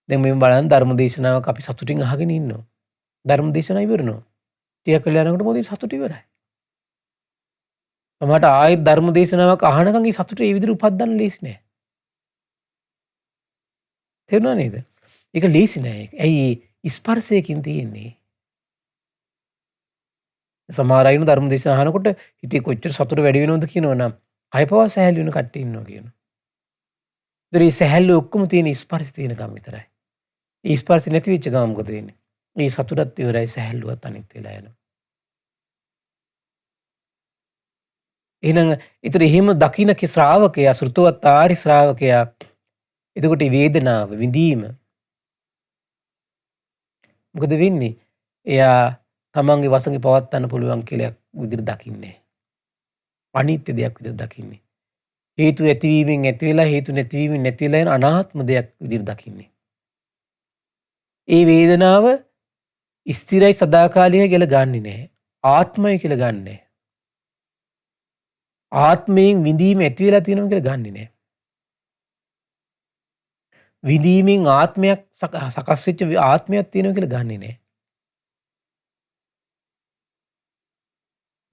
දැන් මේ බලන්න ධර්ම දේශනාවක් අපි සතුටින් අහගෙන ඉන්නවා. ධර්ම දේශනාව ඉවරනවා. ටිකක් වෙලා යනකොට මොකද සතුට ඉවරයි. සමහරට ආයෙත් ධර්ම දේශනාවක් අහනකම් ඒ සතුට ඒ විදිහට උපදින්න ලේසි නෑ. තේරුණා නේද? ඒක ලේසි නෑ. ඇයි ස්පර්ශයකින් තියෙන්නේ. සමහර අයන ධර්ම දේශනා අහනකොට හිතේ කොච්චර සතුට වැඩි වෙනවද කියනවනම් කයපවා සැහැල්ලු වෙන කට්ටිය ඉන්නවා කියනවා. ඒතර මේ සැහැල්ලු ඔක්කොම තියෙන ස්පර්ශ තියෙනකම් විතරයි. ඒ ස්පර්ශ නැති වෙච්ච ගමන් මොකද වෙන්නේ? මේ සතුටත් ඉවරයි, සැහැල්ලුවත් අනිත් වෙලා යනවා. එහෙනම් ඒතර එහෙම දකින්න ශ්‍රාවකයා, ශ්‍රුතවත් ආරි ශ්‍රාවකයා එතකොට වේදනාව විඳීම මොකද වෙන්නේ? එයා තමන්ගේ වසඟේ පවත්වන්න පුළුවන් කියලා විදිහට දකින්නේ. අනිත්‍ය දෙයක් විදිහට දකින්නේ. හේතු ඇතිවීමෙන් ඇති වෙලා හේතු නැතිවීමෙන් නැති වෙලා යන අනාත්ම දෙයක් විදිහට දකින්නේ. ඒ වේදනාව ස්ථිරයි සදාකාලිකයි කියලා ගන්නෙ නැහැ. ආත්මය කියලා ගන්නෑ. ආත්මයෙන් විඳීම ඇති වෙලා තියෙනවා කියලා ගන්නෙ නැහැ. විඳීමෙන් ආත්මයක් සකස් වෙච්ච ආත්මයක් තියෙනවා කියලා ගන්නෙ නැහැ.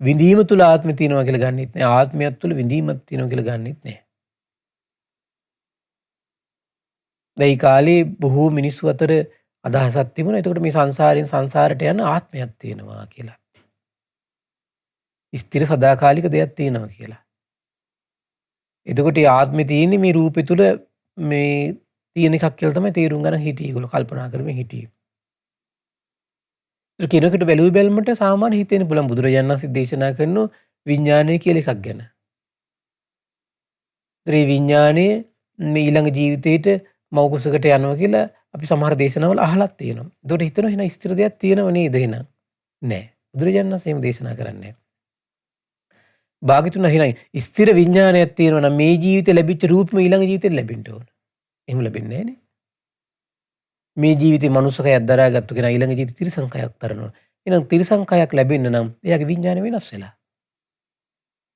විඳීම තුල ආත්මය තියෙනවා කියලා ගන්නෙත් නැහැ. ආත්මයක් තුල විඳීමක් තියෙනවා කියලා ගන්නෙත් නැහැ. දැන් මේ කාලේ බොහෝ මිනිස්සු අතර අදහසක් තිබුණා. එතකොට මේ සංසාරයෙන් සංසාරට යන ආත්මයක් තියෙනවා කියලා. ස්ථිර සදාකාලික දෙයක් තියෙනවා කියලා. එතකොට මේ ආත්මේ තියෙන්නේ මේ රූපේ තුල මේ තියෙන එකක් කියලා තමයි තේරුම් ගන්න හිටියේ. ඒගොල්ලෝ කල්පනා කරමින් හිටියේ. ඒක කෙනෙකුට බැලුවේ බැලමට සාමාන්‍ය හිතෙන්න පුළුවන් බුදුරජාණන් වහන්සේ දේශනා කරන විඥානය කියලා එකක් ගැන. ඒ විඥානය මේ ඊළඟ ජීවිතේට මව කුසකට යනවා කියලා අපි සමහර දේශනාවල අහලත් තියෙනවා. ඒකට හිතනවා එහෙනම් ස්ථිර දෙයක් තියෙනව නේද එහෙනම්? නෑ. බුදුරජාණන් වහන්සේ එහෙම දේශනා කරන්නේ නෑ. භාග්‍යතුන් එහෙනම් ස්ථිර විඥානයක් තියෙනවා නම් මේ ජීවිතේ ලැබිච්ච රූපම ඊළඟ ජීවිතේ ලැබෙන්න ඕන. එහෙම ලැබෙන්නේ නෑනේ. මේ ජීවිතේ මනුස්සකයක් දරාගත්තු කෙනා ඊළඟ ජීවිතේ තිරිසන් කයක් දරනවා. එහෙනම් තිරිසන් කයක් ලැබෙන්න නම් එයාගේ විඥානය වෙනස් වෙලා.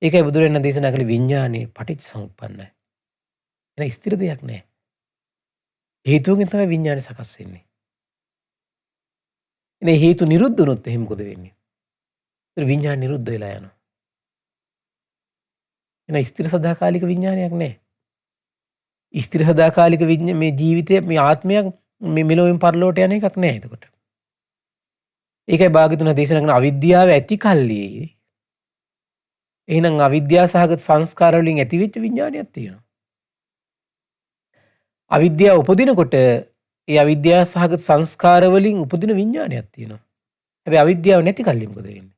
ඒකයි බුදුරජාණන් දේශනා කළේ විඥානේ පටිච්චසමුප්පන්නයි. එහෙනම් ස්ථිර දෙයක් නෑ. හේතුවකින් තමයි විඥානේ සකස් වෙන්නේ. එනේ හේතු නිරුද්ධ වුණොත් එහෙනම් මොකද වෙන්නේ? ඒ විඥාන නිරුද්ධ වෙලා යනවා. එහෙනම් ස්ථිර සදාකාලික විඥානයක් නෑ. ස්ථිර සදාකාලික මේ ජීවිතයේ මේ ආත්මයක් මේ මෙලොවෙන් පරලොවට යන එකක් නෑ එතකොට. ඒකයි භාග්‍යතුන් දේශනා කරන අවිද්‍යාව ඇති කල්ලි. එහෙනම් අවිද්‍යාව සහගත සංස්කාර වලින් ඇතිවෙච්ච විඥානයක් තියෙනවා. අවිද්‍යාව උපදිනකොට ඒ අවිද්‍යාව සහගත සංස්කාර වලින් උපදින විඥානයක් තියෙනවා. හැබැයි අවිද්‍යාව නැති කල්ලි මොකද වෙන්නේ?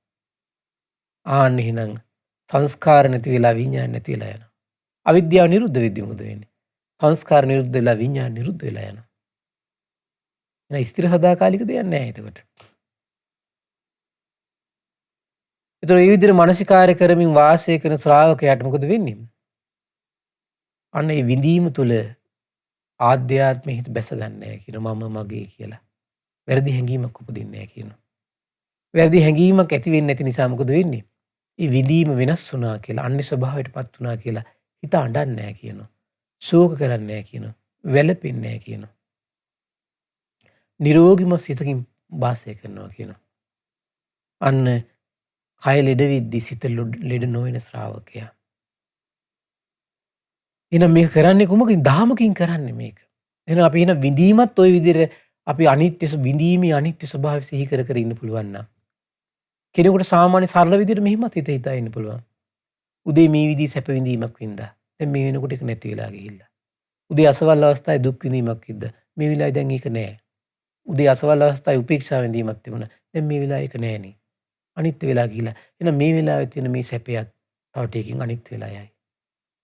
ආන්න එහෙනම් සංස්කාර නැති වෙලා විඥාන නැති වෙලා යනවා. අවිද්‍යාව නිරුද්ධ වෙද්දී මොකද වෙන්නේ? සංස්කාර නිරුද්ධ වෙලා විඥාන නිරුද්ධ වෙලා යනවා. එහෙනම් ස්ථිර සදාකාලික දෙයක් නැහැ එතකොට. ඒතර මේ විදිහට මානසිකාර්ය කරමින් වාසය කරන ශ්‍රාවකයාට මොකද වෙන්නේ? අන්න ඒ විඳීම තුළ ආධ්‍යාත්මය හිත බැස ගන්න නැහැ කියනවා මම මගේ කියලා. වැරදි හැඟීමක් උපදින්නේ නැහැ කියනවා. වැරදි හැඟීමක් ඇති වෙන්නේ නැති නිසා මොකද වෙන්නේ? ඒ විඳීම වෙනස් වුණා කියලා, අන්‍ය ස්වභාවයටපත් වුණා කියලා හිත අඬන්නේ නැහැ කියනවා. ශෝක කරන්නේ නැහැ කියනවා. වැළපෙන්නේ නැහැ කියනවා. නිරෝගීම සිතකින් වාසය කරනවා කියනවා. අන්න කය ලෙඩ වෙද්දී සිත ලෙඩ නොවන ශ්‍රාවකයා. එහෙනම් මේක කරන්නේ කොහොමකින්? දහමකින් කරන්නේ මේක. එහෙනම් අපි එහෙනම් විඳීමත් ওই විදිහට අපි අනිත්‍ය විඳීමේ අනිත්‍ය ස්වභාවය සිහි කර කර ඉන්න පුළුවන් නම් කෙනෙකුට සාමාන්‍ය සරල විදිහට මෙහිමත් හිත හිතා ඉන්න පුළුවන්. උදේ මේ විදිහ සැප විඳීමක් වින්දා. දැන් මේ වෙනකොට ඒක නැති වෙලා ගිහිල්ලා. උදේ අසවල් අවස්ථාවේ දුක් විඳීමක් වින්දා. මේ වෙලාවේ දැන් ඒක නැහැ. උදේ අසවල් අවස්ථාවේ උපේක්ෂා විඳීමක් තිබුණා. දැන් මේ වෙලාවේ ඒක නැහැනේ. අනිත්‍ය වෙලා ගිහිල්ලා. එහෙනම් මේ වෙලාවේ තියෙන මේ සැපයත් තව ටිකකින් අනිත්‍ය වෙලා යයි.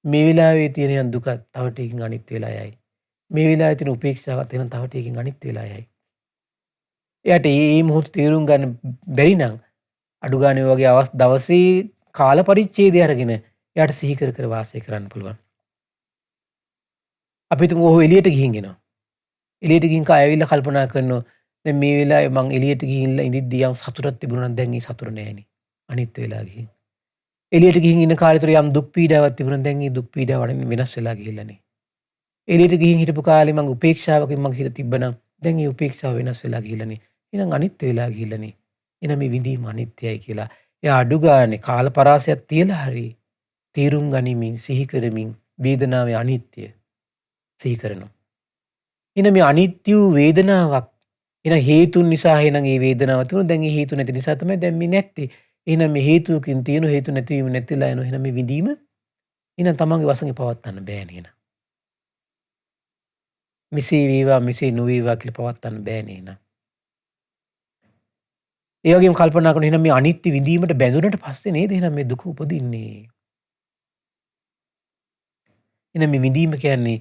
මේ වෙලාවේ තියෙන දුකත් තව ටිකකින් අනිත්‍ය වෙලා යයි. මේ වෙලාවේ තියෙන උපේක්ෂාවත් එහෙනම් තව ටිකකින් අනිත්‍ය වෙලා යයි. එයාට මේ මොහොත තේරුම් ගන්න බැරි නම් අඩු ගානේ වගේ දවසේ කාල පරිච්ඡේදය අරගෙන එයාට සිහි කර කර වාසය කරන්න පුළුවන්. අපි තුමු ඔහු එළියට ගිහින් එනවා. එළියට ගිහින් ආයෙවිල්ලා කල්පනා කරනවා දැන් මේ වෙලාවේ මං එළියට ගිහින්ලා ඉඳිද්දී යම් සතුටක් තිබුණා නම් දැන් ඒ සතුට නැහැනේ. අනිත්‍ය වෙලා ගිහින්. එළියට ගිහින් ඉන්න කාලේ තුර යම් දුක් පීඩාවක් තිබුණා දැන් ඒ දුක් පීඩාව වෙනස් වෙලා ගිහිල්ලානේ. එළියට ගිහින් හිටපු කාලේ මං උපේක්ෂාවකින් මං හිත තිබ්බනම් දැන් ඒ උපේක්ෂාව වෙනස් වෙලා ගිහිල්ලානේ. එහෙනම් අනිත්‍ය වෙලා ගිහිල්ලානේ. එහෙනම් මේ විඳීම අනිත්‍යයි කියලා. එයා අඩු ගානේ කාල පරාසයක් තියලා හරි තීරුම් ගනිමින් සිහි කරමින් වේදනාවේ අනිත්‍ය සිහි කරනවා. එහෙනම් මේ අනිත්‍ය වේදනාවක් එන හේතුන් නිසා එහෙනම් මේ වේදනාව තුන දැන් මේ හේතු නැති නිසා තමයි දැන් මේ නැත්තේ. එහෙනම් මේ හේතුකින් තියෙන හේතු නැතිවීම නැතිලා යනවා. එහෙනම් මේ විඳීම එහෙනම් තමන්ගේ වශයෙන් පවත්වන්න බෑනේ එහෙනම්. මිසී වේවා මිසී නොවේවා කියලා පවත්වන්න බෑනේ එහෙනම්. ඒ වගේම කල්පනා කරන එහෙනම් මේ අනිත්‍ය විඳීමට බැඳුනට පස්සේ නේද එහෙනම් මේ දුක උපදින්නේ. එහෙනම් මේ විඳීම කියන්නේ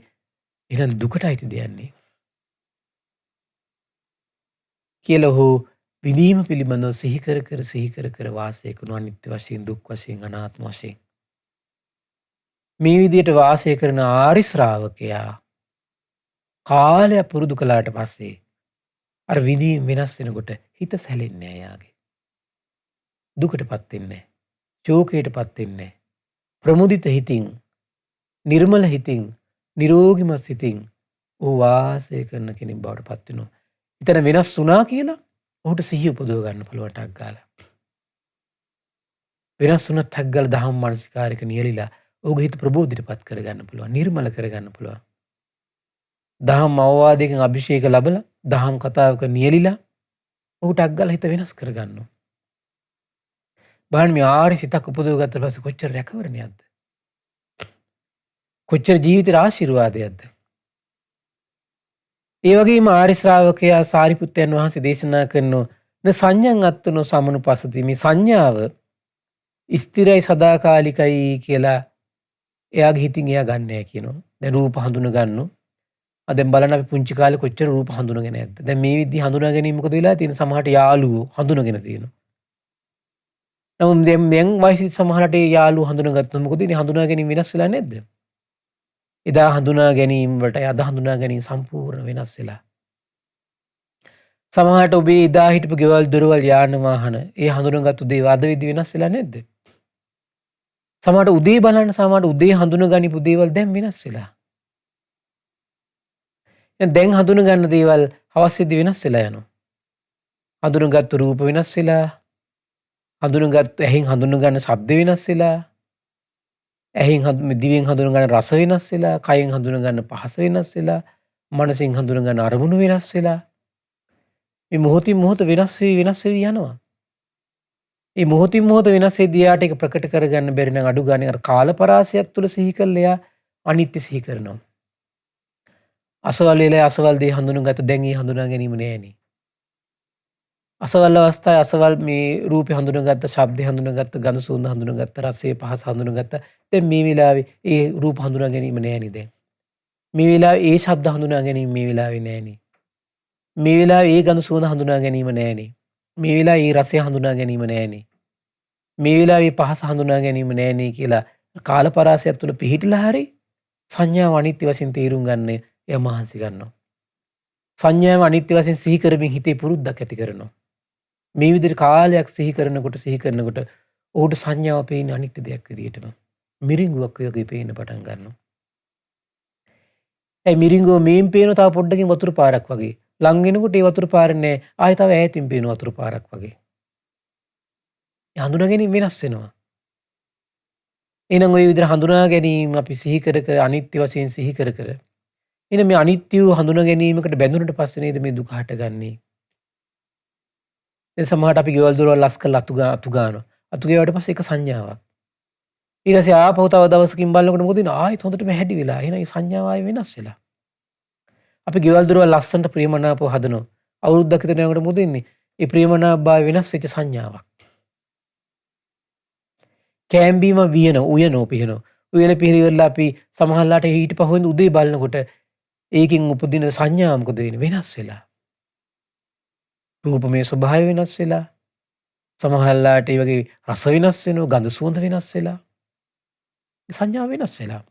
එහෙනම් දුකටයිද දෙන්නේ. කියලා හෝ විඳීම පිළිබඳව සිහි කර කර වාසය කරන අනිත්‍ය වශයෙන් දුක් වශයෙන් අනාත්ම වශයෙන් මේ විදිහට වාසය කරන ආරි ශ්‍රාවකයා කාලය පුරුදු කළාට පස්සේ අර විඳීම වෙනස් වෙනකොට හිත සැලෙන්නේ නැහැ යාගේ. දුකටපත් වෙන්නේ නැහැ. ශෝකයටපත් වෙන්නේ නැහැ. ප්‍රමුදිත හිතින්, නිර්මල හිතින්, නිරෝගිමත් හිතින් ਉਹ වාසය කරන කෙනෙක් බවට පත් වෙනවා. ඊතන වෙනස් වුණා කියලා ඔහුට සිහිය උපදව ගන්න පුළුවන් ටක් ගාලා. වෙනස් වුණ ටක් ගාලා දහම් මානසිකාරයක නියලිලා ඔහුගේ හිත ප්‍රබෝධිතපත් කර ගන්න පුළුවන්, නිර්මල කර ගන්න පුළුවන්. දහම් අවවාදයෙන් අභිෂේක ලැබලා, දහම් කතාවක නියලිලා ඔහු ටක් ගාලා හිත වෙනස් කර ගන්නවා. බලන්න මේ ආරි සිතක් උපදව ගත්ත පස්සේ කොච්චර රැකවරණයක්ද? කොච්චර ජීවිතේ ආශිර්වාදයක්ද? ඒ වගේම ආර්ය ශ්‍රාවකයා සාරිපුත්තයන් වහන්සේ දේශනා කරන සංඥාන් අත්තුනෝ සමනුපස්සති මේ සංඥාව ස්ථිරයි සදාකාලිකයි කියලා එයාගේ හිතින් එයා ගන්න නැහැ කියනවා. දැන් රූප හඳුන ගන්නෝ. දැන් බලන්න අපි පුංචි කාලේ කොච්චර රූප හඳුනගෙන නැද්ද? දැන් මේ විදිහ හඳුනා ගැනීම මොකද වෙලා තියෙන්නේ? සමහරට යාළුවෝ හඳුනගෙන තියෙනවා. නමුත් දැන් වයසින් සමහරට යාළුවෝ හඳුනගත්තොත් මොකද වෙන්නේ? හඳුනා ගැනීම වෙනස් වෙලා නැද්ද? එදා හඳුනා ගැනීම වලට අද හඳුනා ගැනීම සම්පූර්ණ වෙනස් වෙලා. සමහරට ඔබේ එදා හිටපු ගෙවල් දොරවල් යාන වාහන ඒ හඳුනාගත්තු දේවල් අද වෙද්දි වෙනස් වෙලා නැද්ද? සමහරට උදේ බලන්න සමහරට උදේ හඳුනා ගනිපු දේවල් දැන් වෙනස් වෙලා. දැන් හඳුනා ගන්න දේවල් හවස් වෙද්දි වෙනස් වෙලා යනවා. හඳුනාගත්තු රූප වෙනස් වෙලා, හඳුනාගත්තු ඇහෙන් හඳුනා ගන්න ශබ්ද වෙනස් වෙලා, දිවෙන් හඳුනා ගන්න රස වෙනස් වෙලා, කයෙන් හඳුනා ගන්න පහස වෙනස් වෙලා, මනසෙන් හඳුනා ගන්න අරමුණු වෙනස් වෙලා. මේ මොහොතින් මොහොත වෙනස් වෙවි යනවා. මේ මොහොතින් මොහොත වෙනස් වෙද්දී යාට ඒක ප්‍රකට කරගන්න බැරි නම් අඩු ගානේ අර කාල පරාසයක් තුල සිහි කරලා එයා අනිත්‍ය සිහි කරනවා. අසවල් වේලේ අසවල් දේ හඳුනාගත්ත දැන් ඒ හඳුනා ගැනීම නෑනේ. අසවල් අවස්ථාවේ අසවල් මේ රූපේ හඳුනාගත්ත, ශබ්දේ හඳුනාගත්ත, ගඳ සුවඳ හඳුනාගත්ත, රසයේ පහස හඳුනාගත්ත. දැන් මේ වෙලාවේ ඒ රූප හඳුනා ගැනීම නෑනේ දැන්. මේ වෙලාවේ ඒ ශබ්ද හඳුනා ගැනීම මේ වෙලාවේ නෑනේ. මේ වෙලාවේ ඒ ගඳ සුවඳ හඳුනා ගැනීම නෑනේ. මේ වෙලාවේ ඒ රසය හඳුනා ගැනීම නෑනේ. මේ වෙලාවේ පහස හඳුනා ගැනීම නෑ නේ කියලා කාලපරාසයක් තුළ පිහිටලා හරි සංඥාව අනිත්‍ය වශයෙන් තේරුම් ගන්න එයා මහන්සි ගන්නවා. සංඥාව අනිත්‍ය වශයෙන් සිහි කරමින් හිතේ පුරුද්දක් ඇති කරනවා. මේ විදිහට කාලයක් සිහි කරනකොට ඔහුට සංඥාව පේන්නේ අනිත්‍ය දෙයක් විදිහටම. මිරිඟුවක් වගේ පේන්න පටන් ගන්නවා. ඒ මිරිඟුව මේන් පේන තව පොඩ්ඩකින් වතුර පාරක් වගේ. ලං වෙනකොට ඒ වතුර පාර නෑ. ආයෙ තව ඈතින් පේන වතුර පාරක් වගේ. ඒ හඳුනා ගැනීම වෙනස් වෙනවා. එහෙනම් ওই විදිහට හඳුනා ගැනීම අපි සිහි කර අනිත්‍ය වශයෙන් සිහි කර එහෙනම් මේ අනිත්‍ය හඳුනා ගැනීමකට බැඳුනට පස්සේ නේද මේ දුක හටගන්නේ. දැන් සමහරට අපි ගෙවල් දොරවල් ලස් කරලා අතු ගන්නවා. අතු ගෑවට පස්සේ එක සංඥාවක්. ඊට පස්සේ ආපහු තව දවසකින් බලනකොට මොකද වෙන්නේ? ආයෙත් හොඳටම හැඩි වෙලා. එහෙනම් මේ සංඥාව ආයෙ වෙනස් වෙලා. අපි ගෙවල් දොරවල් ලස්සනට ප්‍රියමනාපව හදනවා. අවුරුද්දක් විතර යනකොට මොකද වෙන්නේ? ඒ ප්‍රියමනාපභාවය වෙනස් වෙච්ච සංඥාවක්. කෑම්බීම උයනෝ පිහනෝ. උයන පිහිරිවල අපි සමහරලාට ඊට පහුවෙන් උදේ බලනකොට ඒකෙන් උපදින සංඥා මොකද වෙන්නේ? වෙනස් වෙලා. රූපමය ස්වභාවය වෙනස් වෙලා. සමහරලාට ඒ වගේ රස වෙනස් වෙනවා, ගඳ සුවඳ වෙනස් වෙලා. සංඥා වෙනස් වෙලා.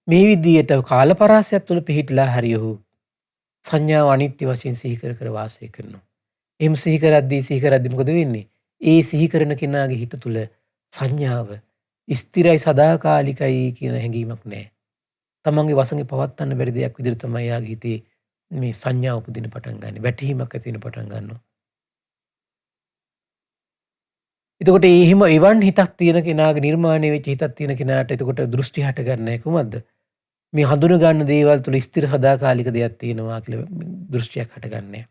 මේ විදියට කාලපරාසයක් තුළ පිහිටලා හරි ඔහු සංඥාව අනිත්‍ය වශයෙන් සිහි කර වාසය කරනවා. එහෙම සිහි කරද්දී මොකද වෙන්නේ? ඒ සිහි කරන කෙනාගේ හිත තුළ සංඥාව ස්ථිරයි සදාකාලිකයි කියන හැඟීමක් නැහැ. තමන්ගේ වසඟේ පවත්වන්න බැරි දෙයක් විදිහට තමයි යාගේ හිතේ මේ සංඥා උපදින පටන් ගන්න. වැටහීමක් ඇති වෙන පටන් ගන්නවා. එතකොට එහෙම එවන් හිතක් තියෙන කෙනාගේ නිර්මාණය වෙච්ච හිතක් තියෙන කෙනාට එතකොට දෘෂ්ටි හට ගන්නෑ කොහොමද? මේ හඳුන ගන්න දේවල් තුල ස්ථිර සදාකාලික දෙයක් තියෙනවා කියලා දෘෂ්ටියක් හටගන්නේ.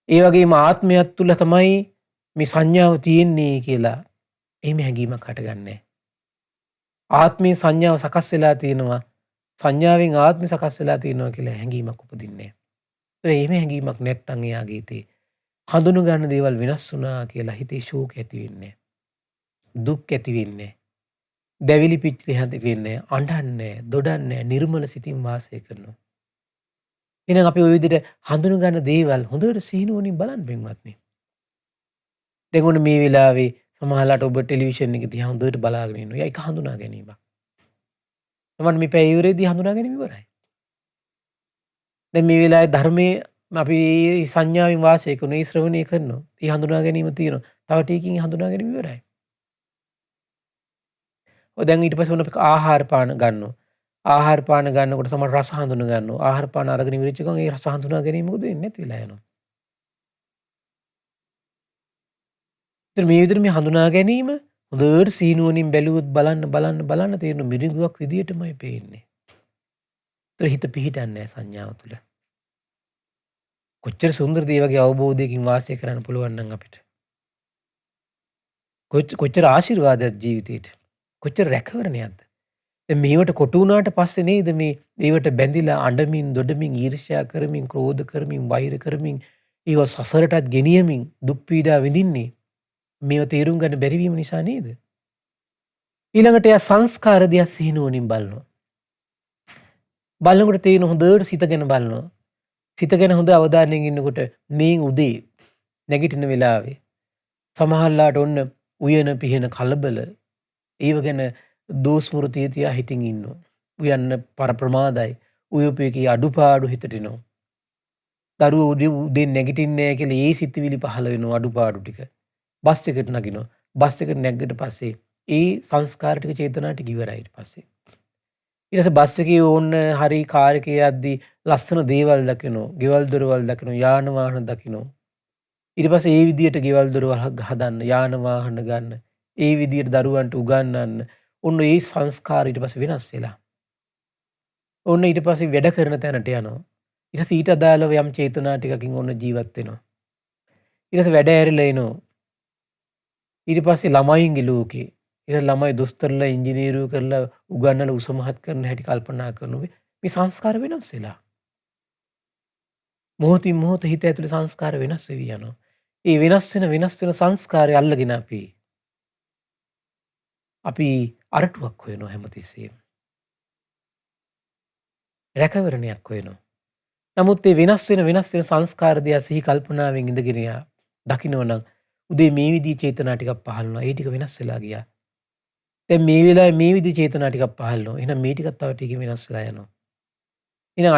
ඒ වගේම ආත්මයක් තුල තමයි මේ සංඥාව තියෙන්නේ කියලා එහෙම හැඟීමක් හටගන්නේ. ආත්මේ සංඥාව සකස් වෙලා තියෙනවා. සංඥාවෙන් ආත්මය සකස් වෙලා තියෙනවා කියලා හැඟීමක් උපදින්නේ. ඒ එහෙම හැඟීමක් නැත්නම් එයාගේ හිතේ හඳුන ගන්න දේවල් වෙනස් වුණා කියලා හිතේ ශෝක ඇති වෙන්නේ. දුක් ඇති වෙන්නේ. දැවිලි පිච්චිලි හැඳි වෙන්නේ. අඬන්නේ, දොඩන්නේ, නිර්මල සිතින් වාසය කරනවා. එහෙනම් අපි ওই විදිහට හඳුන ගන්න දේවල් හොඳට සීනුවණින් බලන්න බැංවත්නි. දැන් ඔන්න මේ වෙලාවේ සමහරලාට ඔබ ටෙලිවිෂන් එක දිහා හොඳට බලාගෙන ඉන්නවා. ඒක හඳුනා ගැනීමක්. තමන් මේ පැය ඉවරේදී හඳුනා ගැනීම ඉවරයි. දැන් මේ වෙලාවේ ධර්මයේ අපි සංඥාවෙන් වාසය කරන ඒ ශ්‍රවණය කරනවා. ඒ හඳුනා ගැනීම තියෙනවා. තව ටිකකින් හඳුනා ගැනීම ඉවරයි. දැන් ඊට පස්සේ අපි ආහාර පාන ගන්නවා. ආහාර පාන ගන්නකොට සමහර රස හඳුනා ගන්නවා. ආහාර පාන අරගෙන ඉවරෙච්ච ගමන් ඒ රස හඳුනා ගැනීම මොකද වෙන්නේ? නැති වෙලා යනවා. ඉතින් මේ විදිහට මේ හඳුනා ගැනීම හොඳට සීනුවණින් බැලුවොත් බලන්න තේරෙන මිරිඟුවක් විදියටමයි පේන්නේ. ඒතර හිත පිහිටන්නේ නැහැ සංඥාව තුළ. කොච්චර සුන්දරද මේ වගේ අවබෝධයකින් වාසය කරන්න පුළුවන් නම් අපිට. කොච්චර ආශිර්වාදයක් ජීවිතේට. කොච්චර රැකවරණයක්ද. දැන් මේවට කොටු වුණාට පස්සේ නේද මේ ඒවට බැඳිලා අඬමින්, දොඩමින්, ඊර්ෂ්‍යා කරමින්, ක්‍රෝධ කරමින්, වෛර කරමින්, ඒව සසරටත් ගෙනියමින් දුක් පීඩා විඳින්නේ. මේව තේරුම් ගන්න බැරි වීම නිසා නේද? ඊළඟට එයා සංස්කාර දිහා සිහිනුවණින් බලනවා. බලනකොට තේරෙන හොඳට සිත ගැන බලනවා. සිත ගැන හොඳ අවධානයෙන් ඉන්නකොට මේ උදේ නැගිටින වෙලාවේ සමහරලාට ඔන්න උයන පිහින කලබල ඒව ගැන දෝස්මෘතිය තියා හිතින් ඉන්නවා. උයන්න පරප්‍රමාදයි. උයපු එකේ අඩුපාඩු හිතට එනවා. දරුවෝ උදේ නැගිටින්නේ නැහැ කියලා ඒ සිතුවිලි පහළ වෙනවා අඩුපාඩු ටික. බස් එකට නගිනවා. බස් එකට නැග්ගට පස්සේ ඒ සංස්කාර ටික චේතනා ටික ඉවරයි ඊට පස්සේ. ඊට පස්සේ බස් එකේ ඕන්න හරි කාර් එකේ යද්දී ලස්සන දේවල් දකිනවා. ගෙවල් දොරවල් දකිනවා. යාන වාහන දකිනවා. ඊට පස්සේ ඒ විදියට ගෙවල් දොරවල් හදන්න, යාන වාහන ගන්න, ඒ විදියට දරුවන්ට උගන්වන්න ඔන්න ඒ සංස්කාර ඊට පස්සේ වෙනස් වෙලා. ඔන්න ඊට පස්සේ වැඩ කරන තැනට යනවා. ඊට පස්සේ ඊට අදාළව යම් චේතනා ටිකකින් ඔන්න ජීවත් වෙනවා. ඊට පස්සේ වැඩ ඇරිලා එනවා. ඊට පස්සේ ළමයින්ගේ ලෝකේ ඊට ළමයි දොස්තරලා ඉංජිනේරු කරලා උගන්වලා උසමහත් කරන හැටි කල්පනා කරනවා. මේ සංස්කාර වෙනස් වෙලා. මොහොතින් මොහොත හිත ඇතුලේ සංස්කාර වෙනස් වෙවි යනවා. ඒ වෙනස් වෙන සංස්කාරය අල්ලගෙන අපි අරටුවක් හොයනවා හැමතිස්සෙම. රැකවරණයක් හොයනවා. නමුත් මේ වෙනස් වෙන සංස්කාර දිහා සිහි කල්පනාවෙන් ඉඳගෙන දකින්නවනම් උදේ මේ විදිහේ චේතනා ටිකක් පහළ වුණා. ඒ ටික වෙනස් වෙලා ගියා. දැන් මේ වෙලාවේ මේ විදිහේ චේතනා ටිකක් පහළ වෙනවා. එහෙනම් මේ ටිකත් තව ටිකකින් වෙනස් වෙලා යනවා. එහෙනම්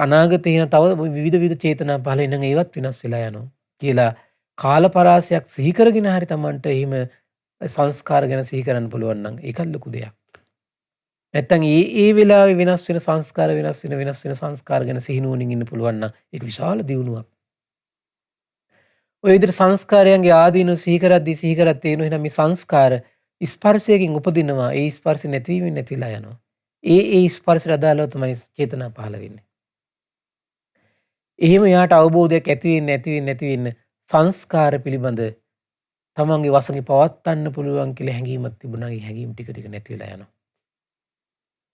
අනාගතේ එහෙනම් තව විවිධ චේතනා පහළ වෙනනම් ඒවත් වෙනස් වෙලා යනවා කියලා කාලපරාසයක් සිහි කරගෙන හරි Tamanට එහෙම සංස්කාර ගැන සිහි කරන්න පුළුවන් නම් ඒකත් ලොකු දෙයක්. නැත්තම් ඒ වෙලාවේ වෙනස් වෙන සංස්කාර වෙනස් වෙන සංස්කාර ගැන සිහිනුවණින් ඉන්න පුළුවන් නම් ඒක විශාල දියුණුවක්. ඔය විදිහට සංස්කාරයන්ගේ ආදීනව සිහි කරද්දී එනවා එහෙනම් මේ සංස්කාර ස්පර්ශයෙන් උපදිනවා. ඒ ස්පර්ශ නැතිවීමෙන් නැතිලා යනවා. ඒ ස්පර්ශයට අදාළව තමයි චේතනා පහළ වෙන්නේ. එහෙම යාට අවබෝධයක් ඇති වෙන්න සංස්කාර පිළිබඳ තමන්ගේ වසඟේ පවත්වන්න පුළුවන් කියලා හැඟීමක් තිබුණා. ඒ හැඟීම් ටික නැති වෙලා යනවා.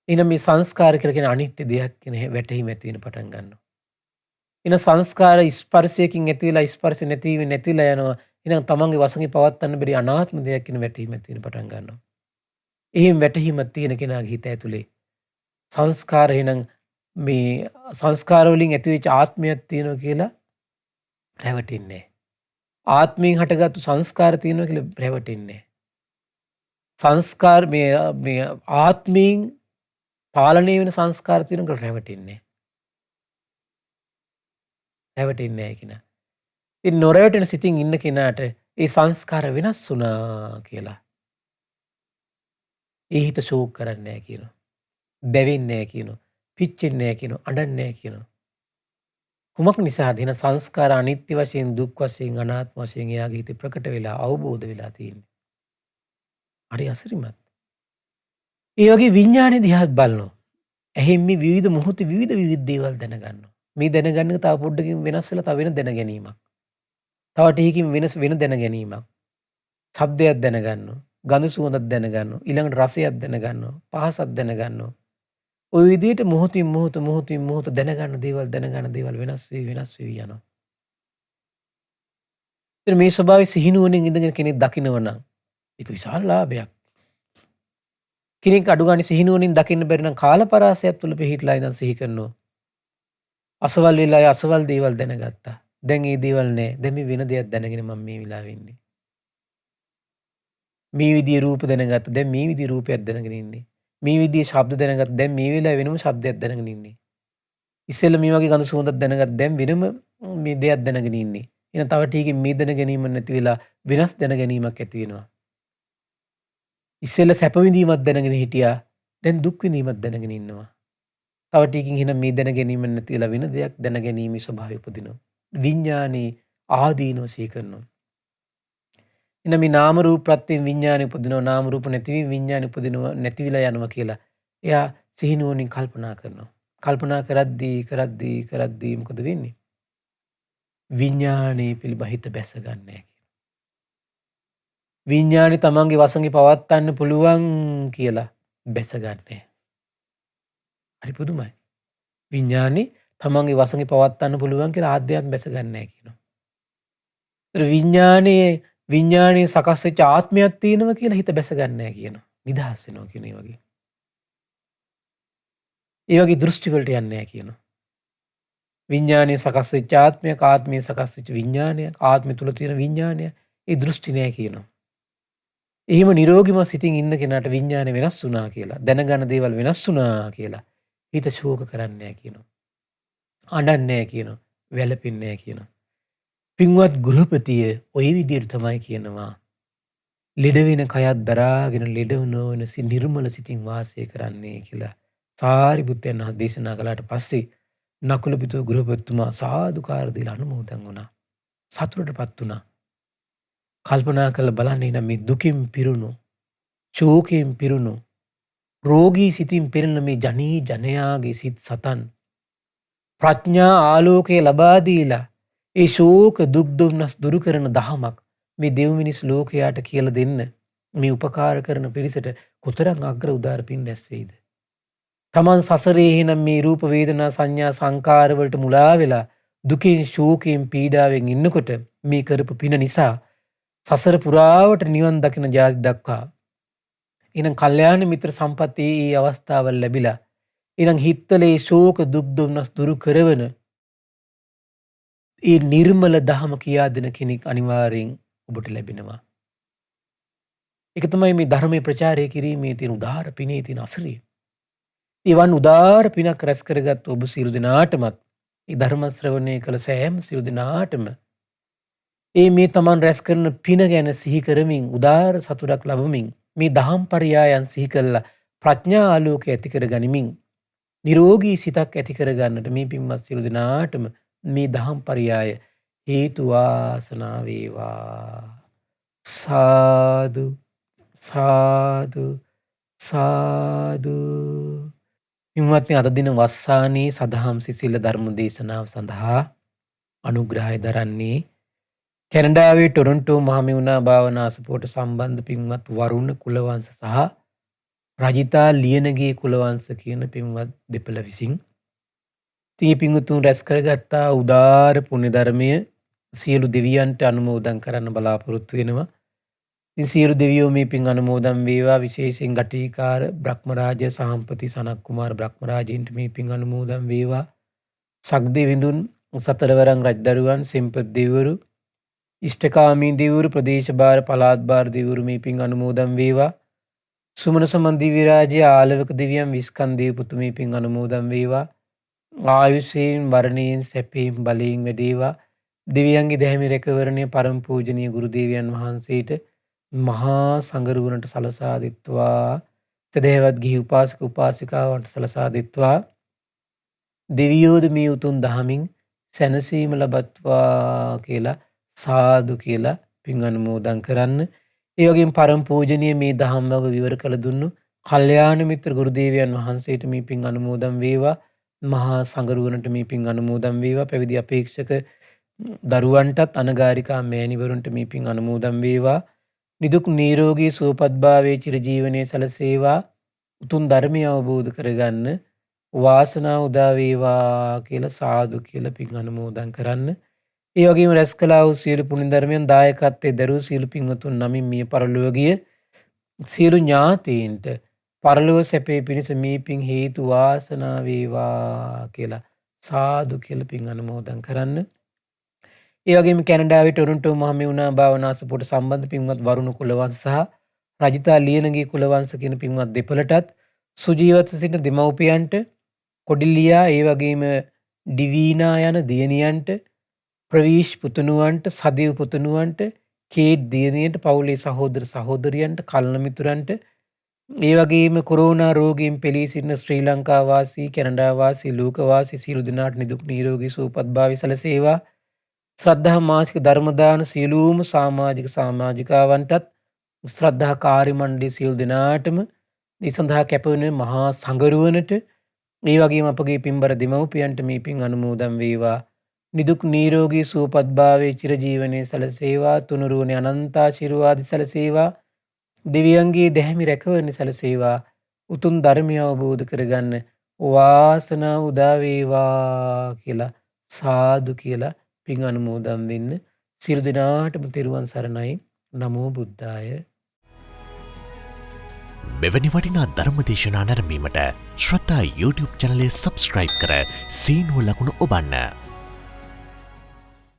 එහෙනම් මේ සංස්කාර කියලා කියන අනිත්‍ය දෙයක් කියන වැටහීම ඇති වෙන පටන් ගන්නවා. එහෙනම් සංස්කාර ස්පර්ශයකින් ඇති වෙලා ස්පර්ශ නැතිලා යනවා. එහෙනම් තමන්ගේ වසඟේ පවත්වන්න බැරි අනාත්ම දෙයක් කියන වැටහීම ඇති වෙන පටන් ගන්නවා. එහෙම වැටහීමක් තියෙන කෙනාගේ හිත ඇතුලේ සංස්කාර එහෙනම් මේ සංස්කාර වලින් ඇතිවෙච්ච ආත්මයක් තියෙනවා කියලා රැවටෙන්නේ නැහැ. ආත්මයෙන් හටගත්තු සංස්කාර තියෙනවා කියලා රැවටෙන්නේ නැහැ. සංස්කාර මේ ආත්මයෙන් පාලනය වෙන සංස්කාර තියෙනවා කියලා රැවටෙන්නේ නැහැ කෙනා. ඉතින් නොරැවටෙන සිතින් ඉන්න කෙනාට ඒ සංස්කාර වෙනස් වුණා කියලා ඒ හිත ෂෝක් කරන්නේ නැහැ කියනවා. දැවෙන්නේ නැහැ කියනවා. පිච්චෙන්නේ නැහැ කියනවා. අඬන්නේ නැහැ කියනවා. කුමක් නිසාද? එන සංස්කාර අනිත්‍ය වශයෙන්, දුක් වශයෙන්, අනාත්ම වශයෙන් එයාගේ හිතේ ප්‍රකට වෙලා අවබෝධ වෙලා තියෙන්නේ. හරි අසිරිමත්. ඒ වගේ විඥානේ දිහාත් බලනවා. එහෙන් මේ විවිධ මොහොතේ විවිධ දේවල් දැනගන්නවා. මේ දැනගන්න එක තව පොඩ්ඩකින් වෙනස් වෙලා තව වෙන දැන ගැනීමක්. තව ටිකකින් වෙන දැන ගැනීමක්. ශබ්දයක් දැනගන්නවා. ගඳ සුවඳක් දැනගන්නවා. ඊළඟට රසයක් දැනගන්නවා. පහසක් දැනගන්නවා. ওই විදිහට මොහොතින් මොහොත දැනගන්න දේවල් වෙනස් වෙවි යනවා. ඉතින් මේ ස්වභාවය සිහිනුවණින් ඉඳගෙන කෙනෙක් දකිනවා නම් ඒක විශාල ලාභයක්. කෙනෙක් අඩු ගන්න සිහිනුවණින් දකින්න බැරි නම් කාලපරාසයක් තුල පිහිටලා ඉඳන් සිහි කරනවා. අසවල් වෙලාවේ අසවල් දේවල් දැනගත්තා. දැන් මේ දේවල් නැහැ. දැන් මේ වෙන දෙයක් දැනගෙන මම මේ වෙලාවේ ඉන්නේ. මේ විදිහේ රූප දැනගත්තා. දැන් මේ විදිහේ රූපයක් දැනගෙන ඉන්නේ. මේ විදිහේ ශබ්ද දැනගත්තා. දැන් මේ වෙලාවේ වෙනම ශබ්දයක් දැනගෙන ඉන්නේ. ඉස්සෙල්ලා මේ වගේ ගඳ සුවඳක් දැනගත්තා. දැන් වෙනම මේ දෙයක් දැනගෙන ඉන්නේ. එහෙනම් තව ටිකකින් මේ දැන ගැනීම නැති වෙලා වෙනස් දැන ගැනීමක් ඇති වෙනවා. ඉස්සෙල්ලා සැප විඳීමක් දැනගෙන හිටියා. දැන් දුක් විඳීමක් දැනගෙන ඉන්නවා. තව ටිකකින් එහෙනම් මේ දැන ගැනීම නැති වෙලා වෙන දෙයක් දැන ගැනීමේ ස්වභාවය උපදිනවා. විඥානේ ආදීනව සිහි කරනවා. එනම් මේ නාම රූප ප්‍රත්‍යයෙන් විඥානෙ උපදිනවා. නාම රූප නැතිවීම විඥානෙ උපදිනවා නැති විලා යනවා කියලා. එයා සිහිනුවණින් කල්පනා කරනවා. කල්පනා කරද්දී මොකද වෙන්නේ? විඥානේ පිළිබඳ හිත බැස ගන්න නැහැ. විඥානේ තමන්ගේ වසඟේ පවත්වන්න පුළුවන් කියලා බැස ගන්නෑ. හරි පුදුමයි. විඥානේ තමන්ගේ වසඟේ පවත්වන්න පුළුවන් කියලා ආද්‍යයන් බැස ගන්නෑ කියනවා. විඥානේ සකස් වෙච්ච ආත්මයක් තියෙනවා කියලා හිත බැස ගන්නෑ කියනවා. නිදහස් වෙනවා කියන ඒ වගේ. ඒ වගේ දෘෂ්ටි වලට යන්නේ නැහැ කියනවා. විඥානයේ සකස් වෙච්ච ආත්මයක්, ආත්මයේ සකස් වෙච්ච විඥානයක්, ආත්මය තුල තියෙන විඥානය, ඒ දෘෂ්ටි නැහැ කියනවා. එහෙම නිරෝගීම සිතින් ඉන්න කෙනාට විඥානය වෙනස් වුණා කියලා, දැනගන්න දේවල් වෙනස් වුණා කියලා හිත ශෝක කරන්නේ නැහැ කියනවා. අඬන්නේ නැහැ කියනවා. වැළපෙන්නේ නැහැ කියනවා. පින්වත් ගෘහපතිය ওই විදිහට තමයි කියනවා. ලෙඩ වෙන කයක් දරාගෙන ලෙඩ නොවන නිර්මල සිතින් වාසය කරන්නේ කියලා සාරිපුත්තයන් වහන්සේ දේශනා කළාට පස්සේ නකුල පිටු ගෘහපතිතුමා සාදුකාර දීලා අනුමෝදන් වුණා. සතුටටපත් වුණා. කල්පනා කරලා බලන්න නම් මේ දුකින් පිරුණු, ශෝකයෙන් පිරුණු, රෝගී සිතින් පිරෙන මේ ජනයාගේ සිත් සතන් ප්‍රඥා ආලෝකය ලබා දීලා ඒ ශෝක දුක් දුම්නස් දුරු කරන දහමක් මේ දෙව් මිනිස් ලෝකයට කියලා දෙන්න මේ උපකාර කරන පිරිසට කොතරම් අග්‍ර උදාර පින් රැස් වෙයිද? තමන් සසරේ එහෙනම් මේ රූප වේදනා සංඥා සංකාර වලට මුලා වෙලා දුකින් ශෝකයෙන් පීඩාවෙන් ඉන්නකොට මේ කරපු පින නිසා සසර පුරාවට නිවන් දකින ජාති දක්වා එහෙනම් කල්යාණ මිත්‍ර සම්පatti මේ අවස්ථාවල් ලැබිලා එහෙනම් හිතලේ ශෝක දුක් දුම්නස් දුරු කරවන ඒ නිර්මල දහම කියා දෙන කෙනෙක් අනිවාර්යෙන් ඔබට ලැබෙනවා. ඒක තමයි මේ ධර්මයේ ප්‍රචාරය කිරීමේ තියෙන උදාාර පිනේ තියෙන අසරිය. එවන් උදාාර පිනක් රැස් කරගත් ඔබ සියලු දෙනාටමත් මේ ධර්ම ශ්‍රවණය කළ සෑම සියලු දෙනාටම මේ තමන් රැස් කරන පින ගැන සිහි කරමින් උදාාර සතුටක් ලබමින් මේ දහම් පරියායන් සිහි කළා ප්‍රඥා ආලෝකය ඇති කර ගනිමින් නිරෝගී සිතක් ඇති කර ගන්නට මේ පින්වත් සියලු දෙනාටම මේ දහම් පරියාය හේතු වාසනා වේවා. සාදු සාදු සාදු. පින්වත්නි, අද දින වස්සානයේ සදහම් සිසිල ධර්ම දේශනාව සඳහා අනුග්‍රහය දරන්නේ කැනඩාවේ ටොරොන්ටෝ මහමෙවුනා භාවනා අසපුවට සම්බන්ධ පින්වත් වරුණ කුලවංශ සහ රජිතා ලියනගේ කුලවංශ කියන පින්වත් දෙපළ විසින්. මේ පින්වතුන් රැස් කරගත්තා උදාාර පුණ්‍ය ධර්මය සියලු දෙවියන්ට අනුමෝදන් කරන්න බලාපොරොත්තු වෙනවා. ඉතින් සියලු දෙවියෝ මේ පින් අනුමෝදන් වේවා. විශේෂයෙන් ගටිකාර බ්‍රහ්මරාජ සාම්පති සනත් කුමාර බ්‍රහ්මරාජයන්ට මේ පින් අනුමෝදන් වේවා. සක්දෙවිඳුන් සතරවරන් රජදරුවන් සෙම්පත් දෙවිවරු ඉෂ්ඨකාමී දෙවිවරු ප්‍රදේශ භාර පළාත් භාර දෙවිවරු මේ පින් අනුමෝදන් වේවා. සුමන සමන් දිව්‍ය රාජ්‍ය ආලවක දෙවියන් විස්කන් දේවපුතු මේ පින් අනුමෝදන් වේවා. ආයුෂයෙන් වර්ණයෙන් සැපයෙන් බලයෙන් වැඩේවා. දෙවියන්ගේ දැහැමි රැකවරණය පරම පූජනීය ගුරු දේවයන් වහන්සේට මහා සංගරුවනට සලසා දෙත්වා. සදහවත් ගිහි උපාසක උපාසිකාවන්ට සලසා දෙත්වා. දෙවියෝද මේ උතුම් දහමින් සැනසීම ලබත්වා කියලා සාදු කියලා පින් අනුමෝදන් කරන්න. ඒ වගේම පරම පූජනීය මේ දහම් වග විවර කළ දුන්නු කල්යාණ මිත්‍ර ගුරු දේවයන් වහන්සේට මේ පින් අනුමෝදන් වේවා. මහා සංගරුවනට මේ පින් අනුමෝදන් වේවා. පැවිදි අපේක්ෂක දරුවන්ටත් අනගාരികා මෑණිවරුන්ට මේ පින් අනුමෝදන් වේවා. නිදුක් නිරෝගී සුවපත්භාවයේ චිරජීවනයේ සැලසේවා. උතුම් ධර්මය අවබෝධ කරගන්න වාසනාව උදා වේවා කියලා සාදු කියලා පින් අනුමෝදන් කරන්න. ඒ වගේම රැස් කළා වූ සියලු පුණ්‍ය ධර්මයන් දායකත්වයේ දරූ සියලු පින්වතුන් නමින් මිය පරලොව ගිය සියලු ඥාතීන්ට පරලොව සැපේ පිණිස මේ පින් හේතු වාසනා වේවා කියලා සාදු කියලා පින් අනුමෝදන් කරන්න. ඒ වගේම කැනඩාවේ ටොරොන්ටෝ මහමෙවුනා භාවනා අසපුවට සම්බන්ධ පින්වත් වරුණ කුලවංශ සහ රජිතා ලියනගේ කුලවංශ කියන පින්වත් දෙපළටත් සුජීවත්ව සිටින දෙමව්පියන්ට කොඩිලියා ඒ වගේම ඩිවීනා යන දියණියන්ට ප්‍රවීෂ් පුතුණුවන්ට සදේව් පුතුණුවන්ට කේට් දියණියට පවුලේ සහෝදර සහෝදරියන්ට කල්න මිතුරන්ට ඒ වගේම කොරෝනා රෝගයෙන් පෙළී සිටින ශ්‍රී ලංකා වාසී කැනඩා වාසී ලෝක වාසී සියලු දෙනාට නිදුක් නිරෝගී සුවපත්භාවය සැලසේවා. ශ්‍රද්ධා මාසික ධර්ම දාන සියලුම සමාජිකාවන්ටත් ශ්‍රද්ධා කාර්ය මණ්ඩලයේ සියලු දෙනාටම මේ සඳහා කැපවෙන මහා සංගරුවනට ඒ වගේම අපගේ පින්බර දෙමව්පියන්ට මේ පින් අනුමෝදන් වේවා. නිදුක් නිරෝගී සුවපත්භාවයේ චිරජීවනයේ සැලසේවා. තුනුරුවනේ අනන්ත ආශිර්වාද සැලසේවා. දෙවියන්ගේ දැහැමි රැකවරණය සැලසේවා. උතුම් ධර්මය අවබෝධ කරගන්න වාසනාව උදා වේවා කියලා සාදු කියලා පින් අනුමෝදන් වෙන්න. සියලු දෙනාටම තෙරුවන් සරණයි. නමෝ බුද්ධාය. මෙවැනි වටිනා ධර්ම දේශනා නැරඹීමට ශ්‍රද්ධා YouTube චැනලය සබ්ස්ක්‍රයිබ් කර සීනුව ලකුණ ඔබන්න.